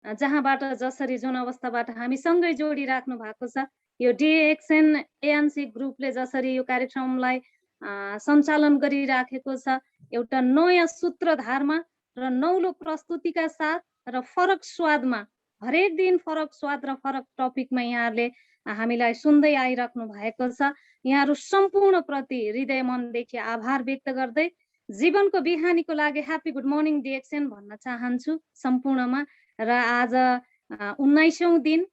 जहाँबाट जसरी जुन अवस्थाबाट हामी सँगै जोडिराख्नु भएको छ। यो डिएक्सएन एएनसी ग्रुपले जसरी यो कार्यक्रमलाई सञ्चालन गरिराखेको छ, एउटा नयाँ सूत्रधारमा र नौलो प्रस्तुतिका साथ र फरक स्वादमा, हरेक दिन फरक स्वाद र फरक टपिकमा यहाँहरूले हामीलाई सुन्दै आइराख्नु भएको छ। यहाँहरू सम्पूर्ण प्रति हृदय मनदेखि आभार व्यक्त गर्दै जीवनको बिहानीको लागि ह्यापी गुड मर्निङ डिएक्सएन भन्न चाहन्छु सम्पूर्णमा। र आज 19औं दिन,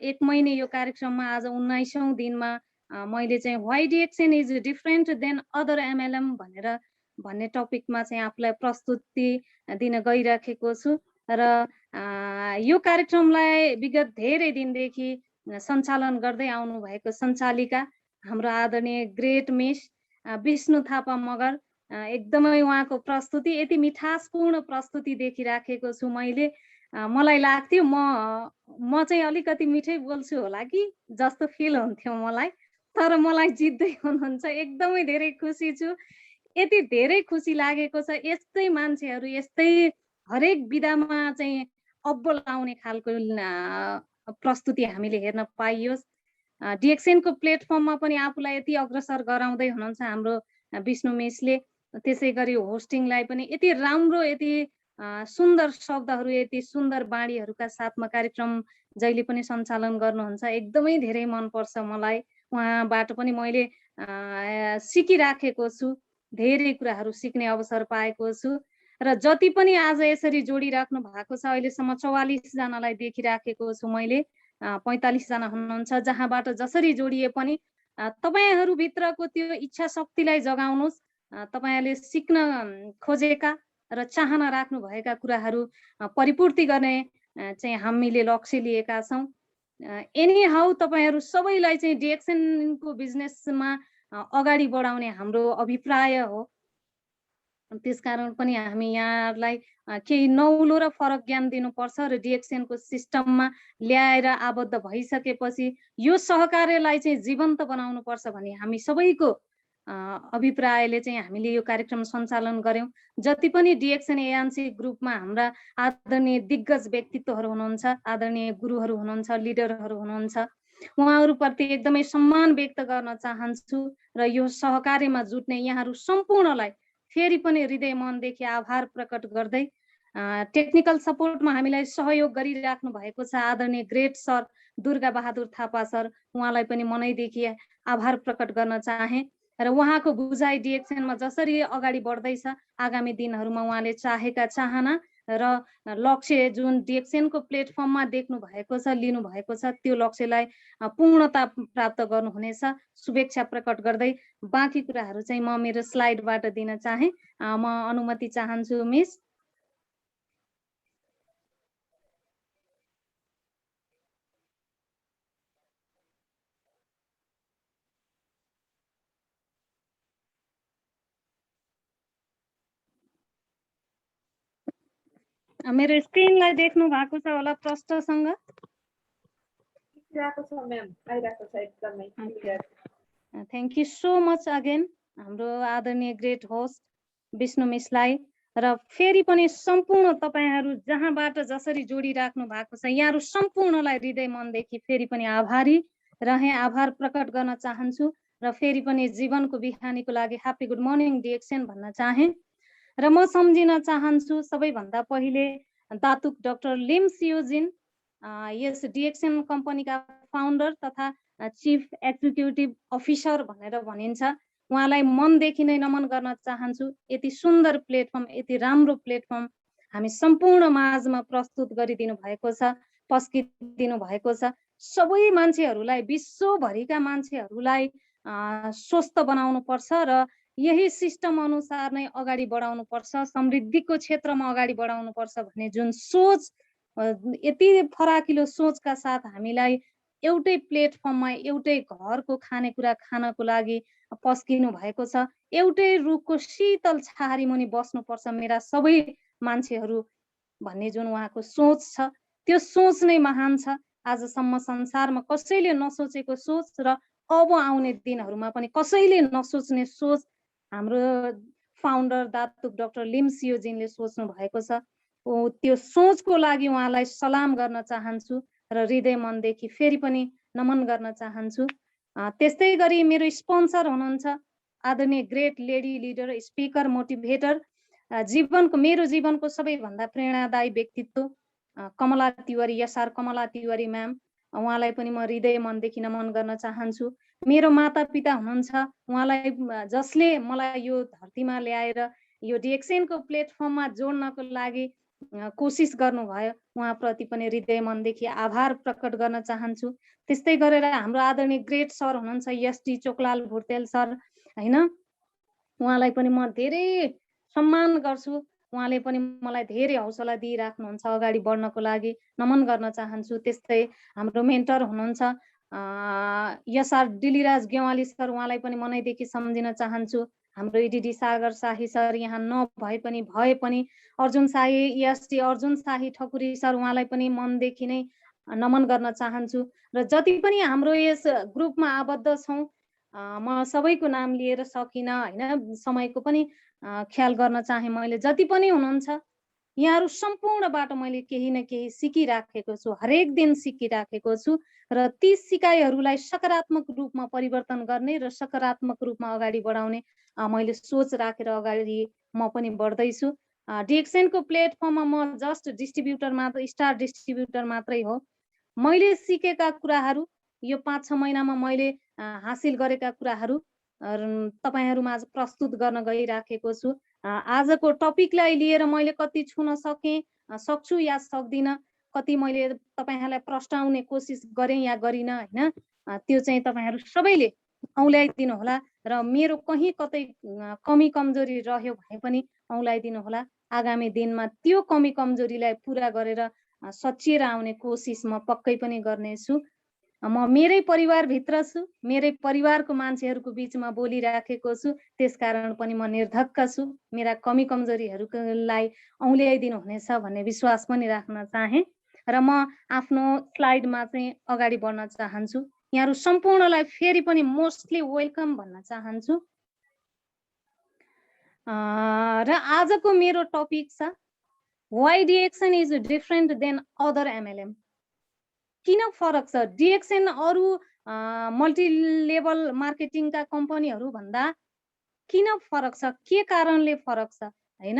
एक महिने यो कार्यक्रममा आज 19औं दिनमा मैले चाहिँ why DXN is different than other MLM भन्ने टपिकमा चाहिँ आफूलाई प्रस्तुति दिन गइराखेको छु। र यो कार्यक्रमलाई विगत धेरै दिनदेखि सञ्चालन गर्दै आउनु भएको सञ्चालिका हाम्रो आदरणीय ग्रेट मिस विष्णु थापा मगर, एकदमै उहाँको प्रस्तुति यति मिठासपूर्ण प्रस्तुति देखिराखेको छु मैले। मलाई लाग्थ्यो म चाहिँ अलिकति मिठै बोल्छु होला कि जस्तो फिल हुन्थ्यो मलाई, तर मलाई जित्दै हुनुहुन्छ। एकदमै धेरै खुसी छु, यति धेरै खुसी लागेको छ। यस्तै मान्छेहरू यस्तै हरेक विधामा चाहिँ अब्बल आउने खालको प्रस्तुति हामीले हेर्न पाइयोस्। डिएक्सएनको प्लेटफर्ममा पनि आफूलाई यति अग्रसर गराउँदै हुनुहुन्छ हाम्रो विष्णु मिसले। त्यसै गरी होस्टिङलाई पनि यति राम्रो, यति सुन्दर शब्दहरू, यति सुन्दर बाणीहरूका साथमा कार्यक्रम जहिले पनि सञ्चालन गर्नुहुन्छ। एकदमै धेरै मनपर्छ मलाई। उहाँबाट पनि मैले सिकिराखेको छु, धेरै कुराहरू सिक्ने अवसर पाएको छु। र जति पनि आज यसरी जोडिराख्नु भएको छ, अहिलेसम्म 44 जनालाई देखिराखेको छु मैले। 45 जना हुनुहुन्छ, जहाँबाट जसरी जोडिए पनि तपाईहरुभित्रको त्यो इच्छा शक्तिलाई जगाउनुस्। तपाईहरुले सिक्न खोजेका र चाहना राख्नु भएका कुराहरू परिपूर्ति गर्ने चाहिँ हामीले लक्ष्य लिएका छौं। एनी हाउ तपाईहरु सबैलाई चाहिँ डिएक्सएनको बिजनेसमा अगाडि बढाउने हाम्रो अभिप्राय हो। त्यसकारण पनि हामी यहाँलाई केही नौलो र फरक ज्ञान दिनुपर्छ र डिएक्सएनको सिस्टममा ल्याएर आबद्ध भइसकेपछि यो सहकार्यलाई चाहिँ जीवन्त बनाउनु पर्छ भन्ने हामी सबैको अभिप्रायले चाहिँ हामीले यो कार्यक्रम सञ्चालन गर्यौं। जति पनि डिएक्सएन एएनसी ग्रुपमा हाम्रा आदरणीय दिग्गज व्यक्तित्वहरू हुनुहुन्छ, आदरणीय गुरुहरू हुनुहुन्छ, लिडरहरू हुनुहुन्छ, उहाँहरूप्रति एकदमै सम्मान व्यक्त गर्न चाहन्छु र यो सहकार्यमा जुट्ने यहाँहरू सम्पूर्णलाई फेरि पनि हृदय मनदेखि आभार प्रकट गर्दै टेक्निकल सपोर्टमा हामीलाई सहयोग गरिराख्नु भएको छ आदरणीय great sir Durga Bahadur Thapa sir, उहाँलाई पनि मनैदेखि आभार प्रकट गर्न चाहे। र उहाँको बुझाइ डिएक्सएनमा जसरी अगाडि बढ्दैछ, आगामी दिनहरूमा उहाँले चाहेका चाहना र लक्ष्य जुन डिएक्सएनको प्लेटफर्ममा देख्नु भएको छ, लिनु भएको छ, त्यो लक्ष्यलाई पूर्णता प्राप्त गर्नुहुनेछ शुभेच्छा प्रकट गर्दै बाँकी कुराहरू चाहिँ म मेरो स्लाइडबाट दिन चाहे। म अनुमति चाहन्छु मिस। मेरो स्क्रिनलाई देख्नु भएको छ होला प्रष्टसँग? Thank you so much again हाम्रो आदरणीय ग्रेट होस्ट विष्णु मिसलाई। र फेरि पनि सम्पूर्ण तपाईहरु जहाँबाट जसरी जोडिराख्नु भएको छ, यहाँहरु सम्पूर्णलाई हृदय मनदेखि फेरि पनि आभारी रहे, आभार प्रकट गर्न चाहन्छु र फेरि पनि जीवनको बिहानीको लागि ह्यापी गुड मर्निङ डिएक्सएन भन्न चाहे। र म सम्झिन चाहन्छु सबैभन्दा पहिले दातुक डाक्टर लिम सियोजिन, यस डिएक्सएन कम्पनीका फाउन्डर तथा चिफ एक्जिक्युटिभ अफिसर भनेर भनिन्छ। उहाँलाई मनदेखि नै नमन गर्न चाहन्छु। यति सुन्दर प्लेटफर्म, यति राम्रो प्लेटफर्म हामी सम्पूर्ण माझमा प्रस्तुत गरिदिनु भएको छ, पस्किदिनु भएको छ। सबै मान्छेहरूलाई, विश्वभरिका मान्छेहरूलाई स्वस्थ बनाउनु पर्छ र यही सिस्टम अनुसार नै अगाडि बढाउनु पर्छ, समृद्धिको क्षेत्रमा अगाडि बढाउनु पर्छ भन्ने जुन सोच, यति फराकिलो सोचका साथ हामीलाई एउटै प्लेटफर्ममा एउटै घरको खानेकुरा खानको लागि पस्किनु भएको छ। एउटै रुखको शीतल छाहारी मुनि बस्नुपर्छ मेरा सबै मान्छेहरू भन्ने जुन उहाँको सोच छ, त्यो सोच नै महान छ। आजसम्म संसारमा कसैले नसोचेको सोच र अब आउने दिनहरूमा पनि कसैले नसोच्ने सोच हाम्रो फाउन्डर दातुक डाक्टर लिम सियोजिनले सोच्नु भएको छ। त्यो सोचको लागि उहाँलाई सलाम गर्न चाहन्छु र हृदय मनदेखि फेरि पनि नमन गर्न चाहन्छु। त्यस्तै गरी मेरो स्पोन्सर हुनुहुन्छ आदरणीय great lady leader, speaker, motivator, मेरो जीवनको सबैभन्दा प्रेरणादायी व्यक्तित्व कमला तिवारी, एसआर कमला तिवारी म्याम, उहाँलाई पनि म हृदय मनदेखि नमन गर्न चाहन्छु। मेरो मातापिता हुनुहुन्छ, उहाँलाई जसले मलाई यो धरतीमा ल्याएर यो डिएक्सएनको प्लेटफर्ममा जोड्नको लागि कोसिस गर्नुभयो, उहाँप्रति पनि हृदय मनदेखि आभार प्रकट गर्न चाहन्छु। त्यस्तै गरेर हाम्रो आदरणीय ग्रेट सर हुनुहुन्छ एसडी चोकलाल भुर्तेल सर, होइन, उहाँलाई पनि म धेरै सम्मान गर्छु। उहाँले पनि मलाई धेरै हौसला दिइराख्नुहुन्छ अगाडि बढ्नको लागि, नमन गर्न चाहन्छु। त्यस्तै हाम्रो मेन्टर हुनुहुन्छ एसआर दिलीराज गेवाली सर, उहाँलाई पनि मनैदेखि सम्झिन चाहन्छु। हाम्रो इडिडी सागर शाही सर यहाँ नभए पनि भए पनि अर्जुन शाही, एसडी अर्जुन शाही ठकुरी सर, उहाँलाई पनि मनदेखि नै नमन गर्न चाहन्छु। र जति पनि हाम्रो यस ग्रुपमा आबद्ध छौँ, म सबैको नाम लिएर सकिनँ, होइन, समयको पनि ख्याल गर्न चाहे। मैले जति पनि हुनुहुन्छ यहाँहरू सम्पूर्णबाट मैले केही न केही सिकिराखेको छु, हरेक दिन सिकिराखेको छु र ती सिकाइहरूलाई सकारात्मक रूपमा परिवर्तन गर्ने र सकारात्मक रूपमा अगाडि बढाउने मैले सोच राखेर अगाडि म पनि बढ्दैछु। डिएक्सएनको प्लेटफर्ममा म जस्ट डिस्ट्रिब्युटर मात्र, स्टार डिस्ट्रिब्युटर मात्रै हो। मैले सिकेका कुराहरू यो 5-6 महिनामा मैले हासिल गरेका कुराहरू तपाईहरुमाझ प्रस्तुत गर्न गइराखेको छु। आजको टपिकलाई लिएर मैले कति छुन सक्छु या सक्दिन, कति मैले तपाईहरुलाई प्रश्नाउने कोसिस गरेँ या गरिन, हैन, त्यो चाहिँ तपाईहरु सबैले औल्याइदिनु होला र मेरो कहीं कतै कमी कमजोरी रह्यो भने पनि औल्याइदिनु होला। आगामी दिनमा त्यो कमी कमजोरीलाई पूरा गरेर सचिएर आउने कोसिस म पक्कै पनि गर्नेछु। म मेरै परिवारभित्र छु, मेरै परिवारको मान्छेहरूको बीचमा बोलिराखेको छु, त्यसकारण पनि म निर्धक्क छु। मेरा कमी कमजोरीहरूलाई औल्याइदिनु हुनेछ भन्ने विश्वास पनि राख्न चाहे र म आफ्नो स्लाइडमा चाहिँ अगाडि बढ्न चाहन्छु। यहाँहरु सम्पूर्णलाई फेरि पनि मोस्टली वेलकम भन्न चाहन्छु। र आजको मेरो टपिक छ why DXN is different than other MLM. किन फरक छ डिएक्सन अरु मल्टी लेभल मार्केटिङका कम्पनीहरु भन्दा किन फरक छ, के कारणले फरक छ, हैन?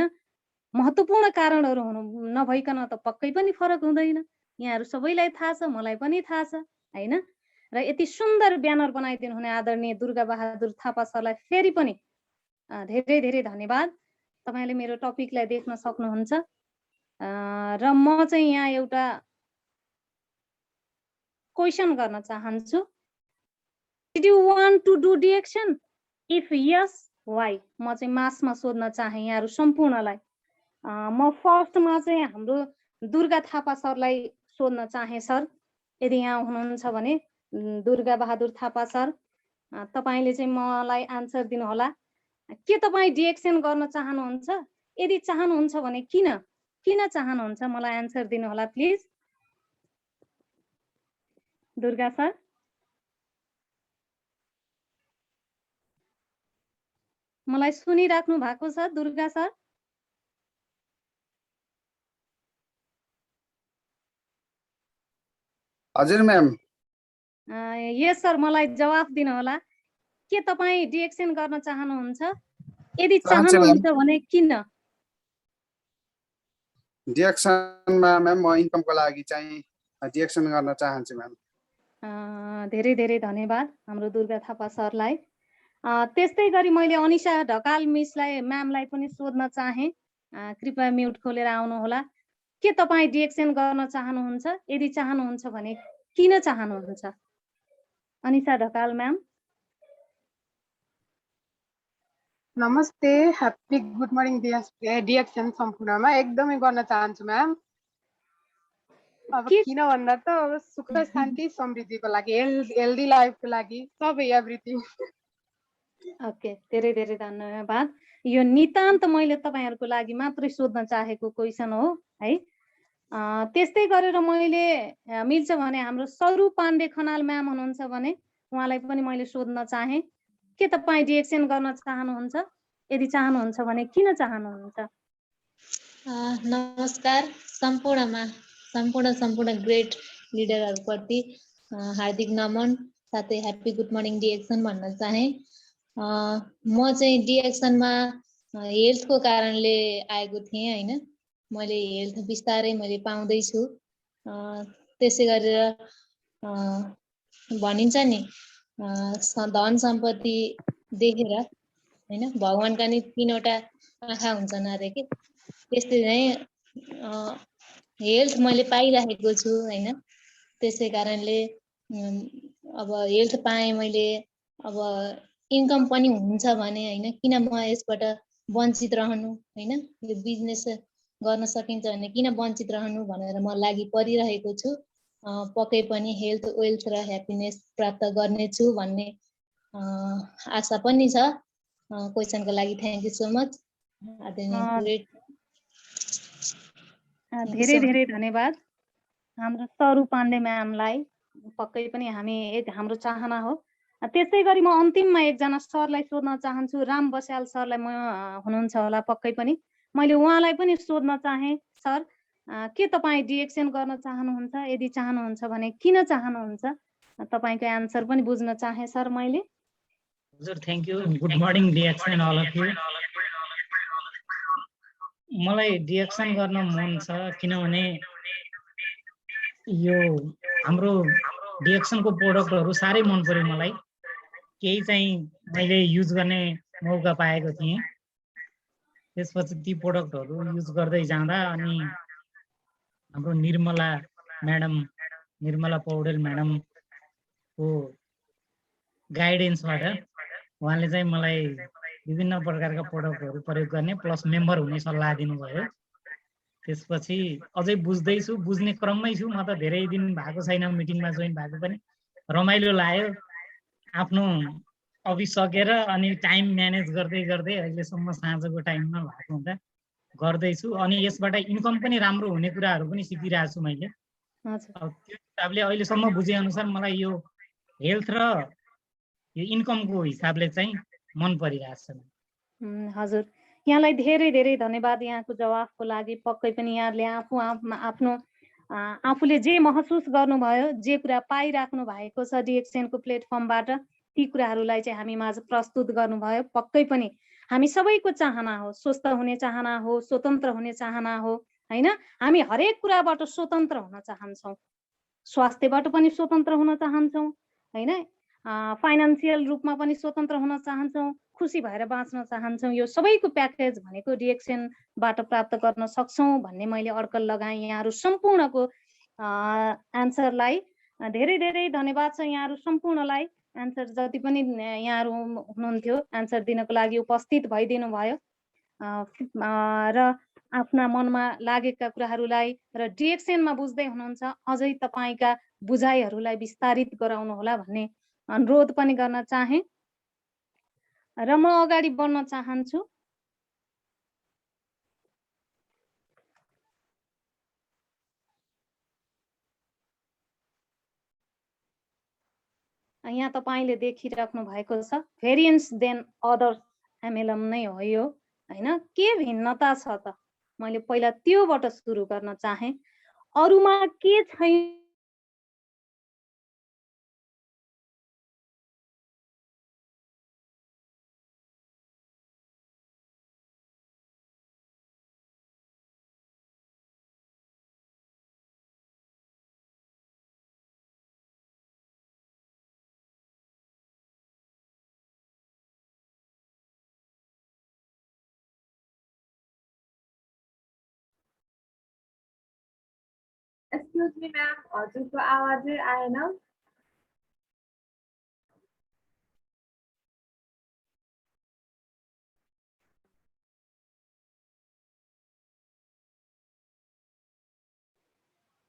महत्त्वपूर्ण कारणहरु हुनु नभइकन त पक्कै पनि फरक हुँदैन। यहाँहरु सबैलाई थाहा छ, मलाई पनि थाहा छ, हैन? र यति सुन्दर ब्यानर बनाइदिनु हुने आदरणीय दुर्गा बहादुर थापा सरलाई फेरि पनि धेरै धेरै धन्यवाद। तपाईले मेरो टपिकलाई देख्न सक्नुहुन्छ। र म चाहिँ यहाँ एउटा क्वेशन गर्न चाहन्छु। Did you want to do DXN? If yes, why? म चाहिँ मासमा सोध्न चाहे यहाँहरु सम्पूर्णलाई। म फर्स्टमा चाहिँ हाम्रो दुर्गा थापा सरलाई सोध्न चाहे। सर, यदि यहाँ हुनुहुन्छ भने दुर्गा बहादुर थापा सर, तपाईले चाहिँ मलाई आन्सर दिनु होला। के तपाई डिएक्सन गर्न चाहनुहुन्छ? यदि चाहनुहुन्छ भने किन चाहनुहुन्छ? मलाई आन्सर दिनु होला प्लिज। दुर्गा सर, मलाई सुनिराख्नु भएको छ? दुर्गा सर, हजुर म्याम। यस सर, मलाई जवाफ दिनु होला। के तपाई डिएक्सन गर्न चाहनुहुन्छ? यदि चाहनुहुन्छ भने किन? डिएक्सनमा म्याम म इन्कमको लागि चाहिँ डिएक्सन गर्न चाहन्छु म्याम। धेरै धेरै धन्यवाद हाम्रो दुर्गा थापा सरलाई। त्यस्तै गरी मैले अनिशा ढकाल मिसलाई, म्यामलाई पनि सोध्न चाहे। कृपया म्युट खोलेर आउनु होला। के तपाई डिएक्सन गर्न चाहनुहुन्छ? यदि चाहनुहुन्छ भने किन चाहनुहुन्छ? अनिशा ढकाल म्याम। नमस्ते, ह्याप्पी गुड मर्निङ डिएक्सन सम्पूर्णमा एकदमै गर्न चाहन्छु म्याम। अब किन भन्दा त अब सुख शान्ति समृद्धिको लागि, हेल्दी लाइफको लागि, सबै एभ्रिथिङ। ओके, धेरै धेरै धन्यवाद। यो नितान्त मैले तपाईहरुको लागि मात्रै सोध्न चाहेको क्वेशन हो है। त्यस्तै गरेर मैले मिल्छ भने हाम्रो स्वरूप पाण्डे खनाल म्याम हुनुहुन्छ भने उहाँलाई पनि मैले सोध्न चाहे। के तपाई डिएक्सन गर्न चाहनुहुन्छ? यदि चाहनुहुन्छ भने किन चाहनुहुन्छ? नमस्कार सम्पूर्ण ग्रेट लिडरहरुप्रति हार्दिक नमन साथै ह्यापी गुड मर्निङ डिएक्सन भन्न चाहे। म चाहिँ डिएक्सनमा हेल्थको कारणले आएको थिएँ हैन। मैले हेल्थ बिस्तारै मैले पाउँदै छु। त्यसै गरेर भनिन्छ नि धन सम्पत्ति देखेर हैन भगवानका नि तीनवटा आँखा हुन्छन् अरे के त्यस्तै नै हेल्थ मैले पाइराखेको छु हैन। त्यसै कारणले अब हेल्थ पाएँ मैले, अब इन्कम पनि हुन्छ भने हैन किन म यसबाट वञ्चित रहनु हैन। यो बिजनेस गर्न सकिन्छ भने किन वञ्चित रहनु भनेर म लागि परिरहेको छु। पक्कै पनि हेल्थ वेल्थ र ह्याप्पिनेस प्राप्त गर्नेछु भन्ने आशा पनि छ। क्वेसनको लागि थ्यांक यू सो मच। धेरै धेरै धन्यवाद हाम्रो सरु पाण्डे म्यामलाई। पक्कै पनि हाम्रो चाहना हो। त्यसै गरी म अन्तिममा एकजना सरलाई सोध्न चाहन्छु। राम बस्याल सरलाई म हुनुहुन्छ होला पक्कै पनि। मैले उहाँलाई पनि सोध्न चाहे सर के तपाईँ डिएक्सन गर्न चाहनुहुन्छ? यदि चाहनुहुन्छ भने किन चाहनुहुन्छ? तपाईको एन्सर पनि बुझ्न चाहे सर मैले। हजुर thank you. Good morning DXN all of you. मलाई डिएक्सन गर्न मन छ किनभने यो हाम्रो डिएक्सनको प्रोडक्टहरु साह्रै मन पर्यो मलाई। केही चाहिँ मैले युज गर्ने मौका पाएको थिएँ। त्यसपछि ती प्रोडक्टहरु युज गर्दै जाँदा अनि हाम्रो निर्मला पौडेल म्याडमको गाइडेन्सबाट उहाँले चाहिँ मलाई विभिन्न प्रकारका प्रोडक्टहरु प्रयोग गर्ने प्लस मेम्बर हुने सल्लाह दिनुभयो। त्यसपछि अझै बुझ्ने क्रममै छु। म त धेरै दिन भएको छैन मिटिङमा जोइन भएको पनि। रमाइलो लाग्यो। आफ्नो अफिस सकेर अनि टाइम म्यानेज गर्दै गर्दै अहिलेसम्म साँझको टाइममा भएको हुँदा गर्दैछु। अनि यसबाट इन्कम पनि राम्रो हुने कुराहरू पनि सिकिरहेको छु मैले। त्यो हिसाबले अहिलेसम्म बुझे अनुसार मलाई यो हेल्थ र यो इन्कमको हिसाबले चाहिँ मन परिरहेछ। हजुर यहाँलाई धेरै धेरै धन्यवाद यहाँको जवाफको लागि। पक्कै पनि यहाँले आफूले जे महसुस गर्नुभयो, जे कुरा पाइराख्नु भएको छ डिएक्सनको प्लेटफर्मबाट, ती कुराहरूलाई चाहिँ हामी माझ प्रस्तुत गर्नुभयो। पक्कै पनि हामी सबैको चाहना हो, स्वस्थ हुने चाहना हो, स्वतन्त्र हुने चाहना हो हैन। हामी हरेक कुराबाट स्वतन्त्र हुन चाहन्छौँ। स्वास्थ्यबाट पनि स्वतन्त्र हुन चाहन्छौँ हैन। फाइनान्सियल रूपमा पनि स्वतन्त्र हुन चाहन्छौँ, खुसी भएर बाँच्न चाहन्छौँ। यो सबैको प्याकेज भनेको डिएक्सनबाट प्राप्त गर्न सक्छौँ भन्ने मैले अड्कल लगाएँ। यहाँहरू सम्पूर्णको एन्सरलाई धेरै धेरै धन्यवाद छ। यहाँहरू सम्पूर्णलाई एन्सर जति पनि यहाँहरू हुनुहुन्थ्यो एन्सर दिनको लागि उपस्थित भइदिनु भयो र आफ्ना मनमा लागेका कुराहरूलाई र डिएक्सनमा बुझ्दै हुनुहुन्छ अझै तपाईँका बुझाइहरूलाई विस्तारित गराउनु होला भन्ने अनुरोध पनि गर्न चाहे र म अगाडि बढ्न चाहन्छु। यहाँ तपाईले देखिराख्नु भएको छ भेरिएन्स देन अदर्स एमएलएम नै हो यो हैन। के भिन्नता छ त? मैले पहिला त्योबाट सुरु गर्न चाहे। अरुमा के छैन एक्सक्यूज मी मैम, हजुरको आवाजै आएन।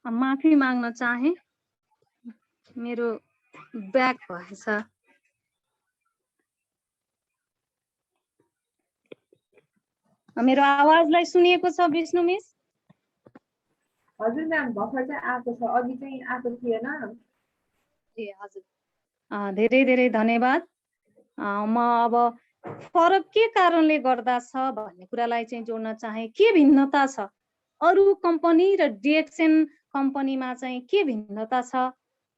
माफी माग्न चाहे, मेरो ब्याक भएछ। मेरो आवाजलाई सुनिएको छ विष्णु मिस? हजुर म्याम भर्खर चाहिँ आएको छ, अघि चाहिँ आएको थिएन। ए हजुर धेरै धेरै धन्यवाद। म अब फरक के कारणले गर्दा छ भन्ने कुरालाई चाहिँ जोड्न चाहे। के भिन्नता छ अरू कम्पनी र डिएक्सन कम्पनीमा चाहिँ के भिन्नता छ,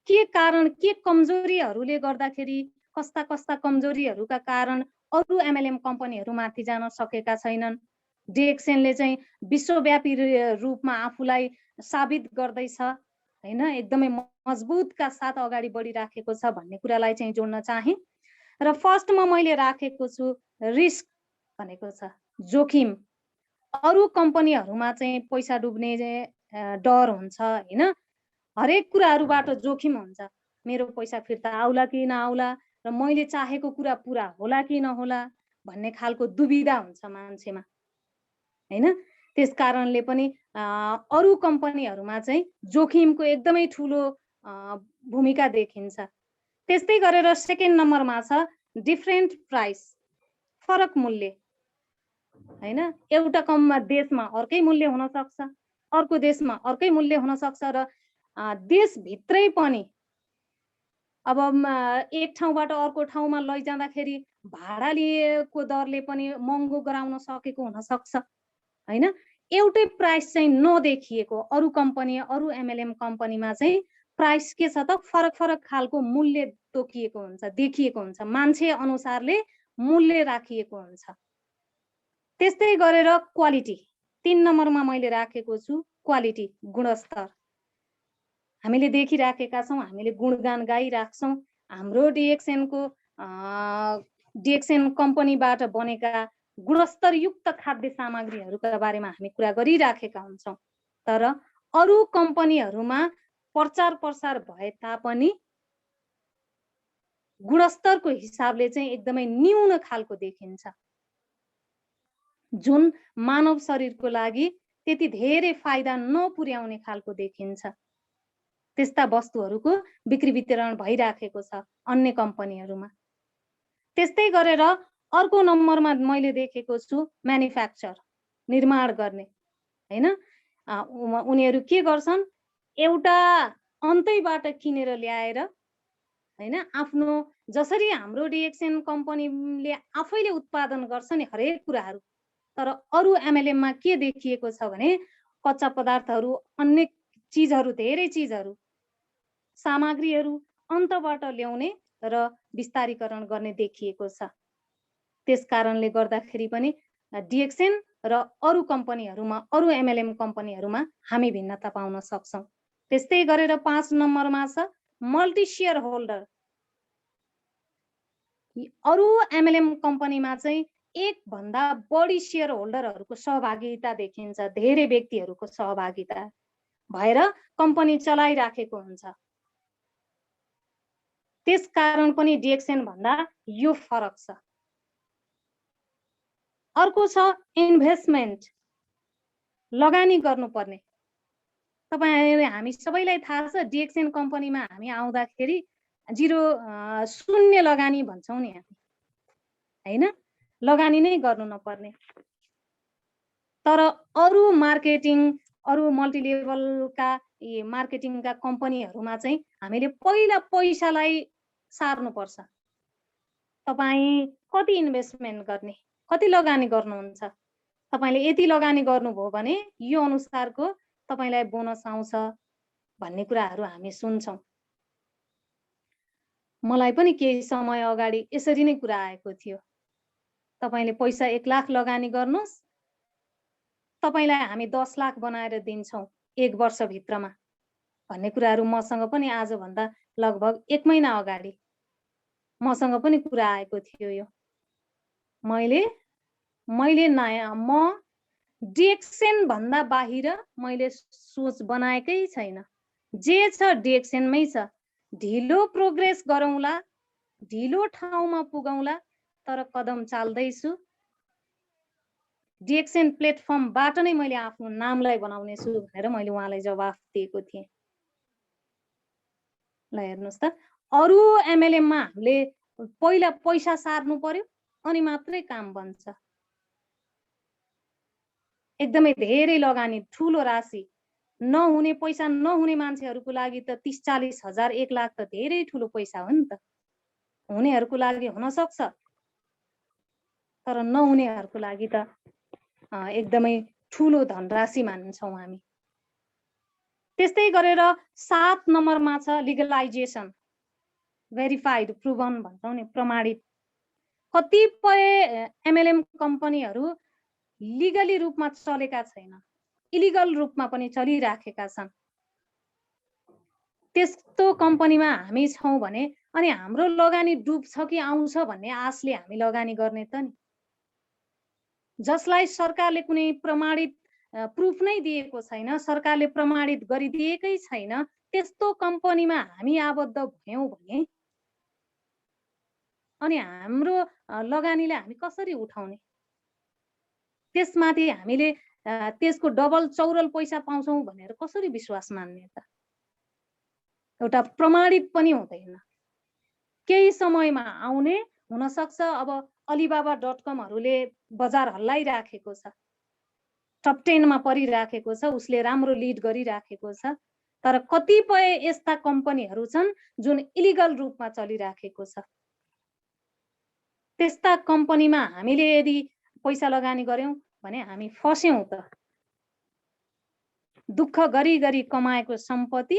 के कारण के कमजोरीहरूले गर्दाखेरि कस्ता कस्ता कमजोरीहरूका कारण अरू एमएलएम कम्पनीहरू माथि जान सकेका छैनन्, डिएक्सनले चाहिँ विश्वव्यापी रूपमा आफूलाई साबित गर्दैछ हैन, एकदमै मजबुतका साथ अगाडि बढिराखेको छ भन्ने कुरालाई चाहिँ जोड्न चाहे। र फर्स्टमा मैले राखेको छु रिस्क भनेको छ जोखिम। अरू कम्पनीहरूमा चाहिँ पैसा डुब्ने डर हुन्छ हैन, हरेक कुराहरूबाट जोखिम हुन्छ, मेरो पैसा फिर्ता आउला कि नआउला र मैले चाहेको कुरा पुरा होला कि नहोला भन्ने खालको दुविधा हुन्छ मान्छेमा हैन। त्यस कारणले पनि अरू कम्पनीहरूमा चाहिँ जोखिमको एकदमै ठुलो भूमिका देखिन्छ। त्यस्तै गरेर सेकेन्ड नम्बरमा छ डिफरेन्ट प्राइस, फरक मूल्य हैन। एउटा देशमा अर्कै मूल्य हुन सक्छ, अर्को देशमा अर्कै मूल्य हुन सक्छ र देशभित्रै पनि अब एक ठाउँबाट अर्को ठाउँमा लैजाँदाखेरि भाडा लिएको दरले पनि महँगो गराउन सकेको हुन सक्छ हैन। एउटै प्राइस चाहिँ नदेखिएको, अरू कम्पनी अरू एमएलएम कम्पनीमा चाहिँ प्राइस के छ त फरक फरक खालको मूल्य तोकिएको हुन्छ, देखिएको हुन्छ, मान्छे अनुसारले मूल्य राखिएको हुन्छ। त्यस्तै गरेर क्वालिटी, 3 नम्बरमा मैले राखेको छु क्वालिटी, गुणस्तर। हामीले देखिराखेका छौँ, हामीले गुणगान गाइराख्छौँ, हाम्रो डिएक्सन कम्पनीबाट बनेका गुणस्तरयुक्त खाद्य सामग्रीहरूका बारेमा हामी कुरा गरिराखेका हुन्छौँ। तर अरू कम्पनीहरूमा प्रचार प्रसार भए तापनि गुणस्तरको हिसाबले चाहिँ एकदमै न्यून खालको देखिन्छ, जुन मानव शरीरको लागि त्यति धेरै फाइदा नपुर्याउने खालको देखिन्छ। त्यस्ता वस्तुहरूको बिक्री वितरण भइराखेको छ अन्य कम्पनीहरूमा। त्यस्तै गरेर अर्को नम्बरमा मैले देखेको छु म्यानुफ्याक्चर, निर्माण गर्ने हैन। उनीहरू के गर्छन्, एउटा अन्तैबाट किनेर ल्याएर हैन, आफ्नो जसरी हाम्रो डिएक्सन कम्पनीले आफैले उत्पादन गर्छ नि हरेक कुराहरू, तर अरू एमएलएममा के देखिएको छ भने कच्चा पदार्थहरू, अन्य चिजहरू, धेरै चिजहरू, सामग्रीहरू अन्तबाट ल्याउने र विस्तारीकरण गर्ने देखिएको छ। त्यस कारणले गर्दाखेरि पनि डिएक्सन र अरू कम्पनीहरूमा, अरू एमएलएम कम्पनीहरूमा हामी भिन्नता पाउन सक्छौँ। त्यस्तै गरेर 5 नम्बरमा छ मल्टी शेयर होल्डर। अरू एमएलएम कम्पनीमा चाहिँ एक भन्दा बढी शेयर होल्डरहरूको सहभागिता देखिन्छ, धेरै व्यक्तिहरूको सहभागिता भएर कम्पनी चलाइराखेको हुन्छ। त्यस कारण पनि डिएक्सन भन्दा यो फरक छ। अर्को छ इन्भेस्टमेन्ट, लगानी गर्नुपर्ने। तपाईहरु हामी सबैलाई थाहा छ डिएक्सन कम्पनीमा हामी आउँदाखेरि शून्य लगानी भन्छौं नि हामी हैन, लगानी नै गर्नु नपर्ने। तर अरू मार्केटिङ, अरू मल्टी लेभलका मार्केटिङका कम्पनीहरुमा चाहिँ हामीले पहिला पैसालाई सार्नु पर्छ। तपाई कति इन्भेस्टमेन्ट गर्ने, कति लगानी गर्नुहुन्छ, तपाईले यति लगानी गर्नुभयो भने यो अनुसारको तपाईलाई बोनस आउँछ भन्ने कुराहरु हामी सुन्छौं। मलाई पनि केही समय अगाडि यसरी नै कुरा आएको थियो, तपाईले पैसा 1 लाख लगानी गर्नुस्, तपाईलाई हामी 10 लाख बनाएर दिन्छौं 1 वर्ष भित्रमा भन्ने कुराहरु मसँग पनि आज भन्दा लगभग 1 महिना अगाडि मसँग पनि कुरा आएको थियो। यो मैले नयाँ म डिएक्सन भन्दा बाहिर मैले सोच बनाएकै छैन। जे छ डिएक्सनमै छ, ढिलो प्रोग्रेस गरौँला, ढिलो ठाउँमा पुगौँला, तर कदम चाल्दैछु। डिएक्सन प्लेटफर्मबाट नै मैले आफ्नो नामलाई बनाउने छु भनेर मैले उहाँलाई जवाफ दिएको थिएँ। ल हेर्नुस् त, अरु एमएलएम मा हामीले पहिला पैसा सार्नु पर्यो अनि मात्रै काम बन्छ। एकदमै धेरै लगानी, ठूलो राशि नहुने, पैसा नहुने मान्छेहरुको लागि त 30-40 हजार 1 लाख त धेरै ठूलो पैसा हो नि त। हुनेहरुको लागि हुन सक्छ, तर नहुनेहरूको लागि त एकदमै ठुलो धनराशि मान्छौँ हामी। त्यस्तै गरेर 7 नम्बरमा छ लिगलाइजेसन, भेरिफाइड, प्रुभन भन्छौँ नि, प्रमाणित। कतिपय एमएलएम कम्पनीहरू लिगली रूपमा चलेका छैन, इलिगल रूपमा पनि चलिराखेका छन्। त्यस्तो कम्पनीमा हामी छौँ भने अनि हाम्रो लगानी डुब्छ कि आउँछ भन्ने आशले हामी लगानी गर्ने त नि। जसलाई सरकारले कुनै प्रमाणित प्रुफ नै दिएको छैन, सरकारले प्रमाणित गरिदिएकै छैन, त्यस्तो कम्पनीमा हामी आबद्ध भयौँ भने अनि हाम्रो लगानीले हामी कसरी उठाउने? त्यसमाथि हामीले त्यसको डबल चौरल पैसा पाउँछौँ भनेर कसरी विश्वास मान्ने त? एउटा प्रमाणित पनि हुँदैन। केही समयमा आउने हुनसक्छ। अब alibaba.com-हरूले बजार हल्लाइराखेको छ, टप 10मा परिराखेको छ, उसले राम्रो लिड गरिराखेको छ। तर कतिपय यस्ता कम्पनीहरू छन् जुन इलिगल रूपमा चलिराखेको छ। त्यस्ता कम्पनीमा हामीले यदि पैसा लगानी गर्यौं भने हामी फस्यौं त। दुःख गरी गरी कमाएको सम्पत्ति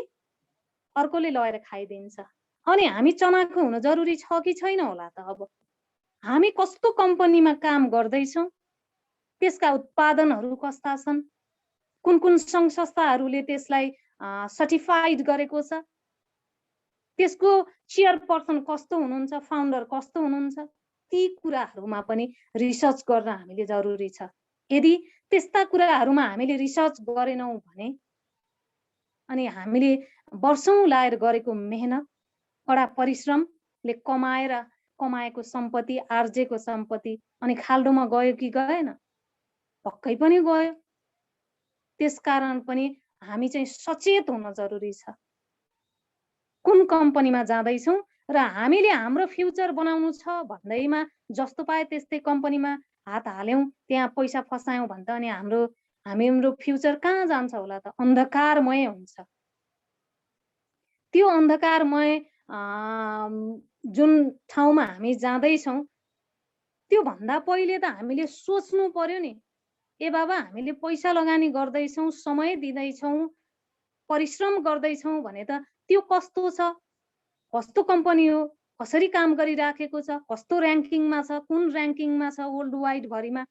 अर्कोले लगेर खाइदिन्छ। अनि हामी चनाखो हुन जरुरी छ कि छैन होला त? अब हामी कस्तो कम्पनीमा काम गर्दैछौँ, त्यसका उत्पादनहरू कस्ता छन्, कुन कुन सङ्घ संस्थाहरूले त्यसलाई सर्टिफाइड गरेको छ, त्यसको चेयरपर्सन कस्तो हुनुहुन्छ, फाउन्डर कस्तो हुनुहुन्छ, ती कुराहरूमा पनि रिसर्च गर्न हामीले जरुरी छ। यदि त्यस्ता कुराहरूमा हामीले रिसर्च गरेनौँ भने अनि हामीले वर्षौं लाएर गरेको मेहनत, कडा परिश्रमले कमाएको सम्पत्ति, आर्जेको सम्पत्ति अनि खाल्डोमा गयो कि गएन? पक्कै पनि गयो। त्यसकारण पनि हामी चाहिँ सचेत हुन जरुरी छ। कुन कम्पनीमा जाँदैछौँ र हामीले हाम्रो फ्युचर बनाउनु छ भन्दैमा जस्तो पाए त्यस्तै कम्पनीमा हात हाल्यौं, त्यहाँ पैसा फसायौं भने त अनि हाम्रो फ्युचर कहाँ जान्छ होला त? अन्धकारमय हुन्छ। त्यो अन्धकारमय जुन ठाउँमा हामी जाँदैछौँ त्यो भन्दा पहिले त हामीले सोच्नु पर्यो नि, ए बाबा हामीले पैसा लगानी गर्दैछौँ, समय दिँदैछौँ, परिश्रम गर्दैछौँ भने त त्यो कस्तो छ, कस्तो कम्पनी हो, कसरी काम गरिराखेको छ, कस्तो र्याङ्किङमा छ, कुन र्याङ्किङमा छ वर्ल्ड वाइड भरिमा,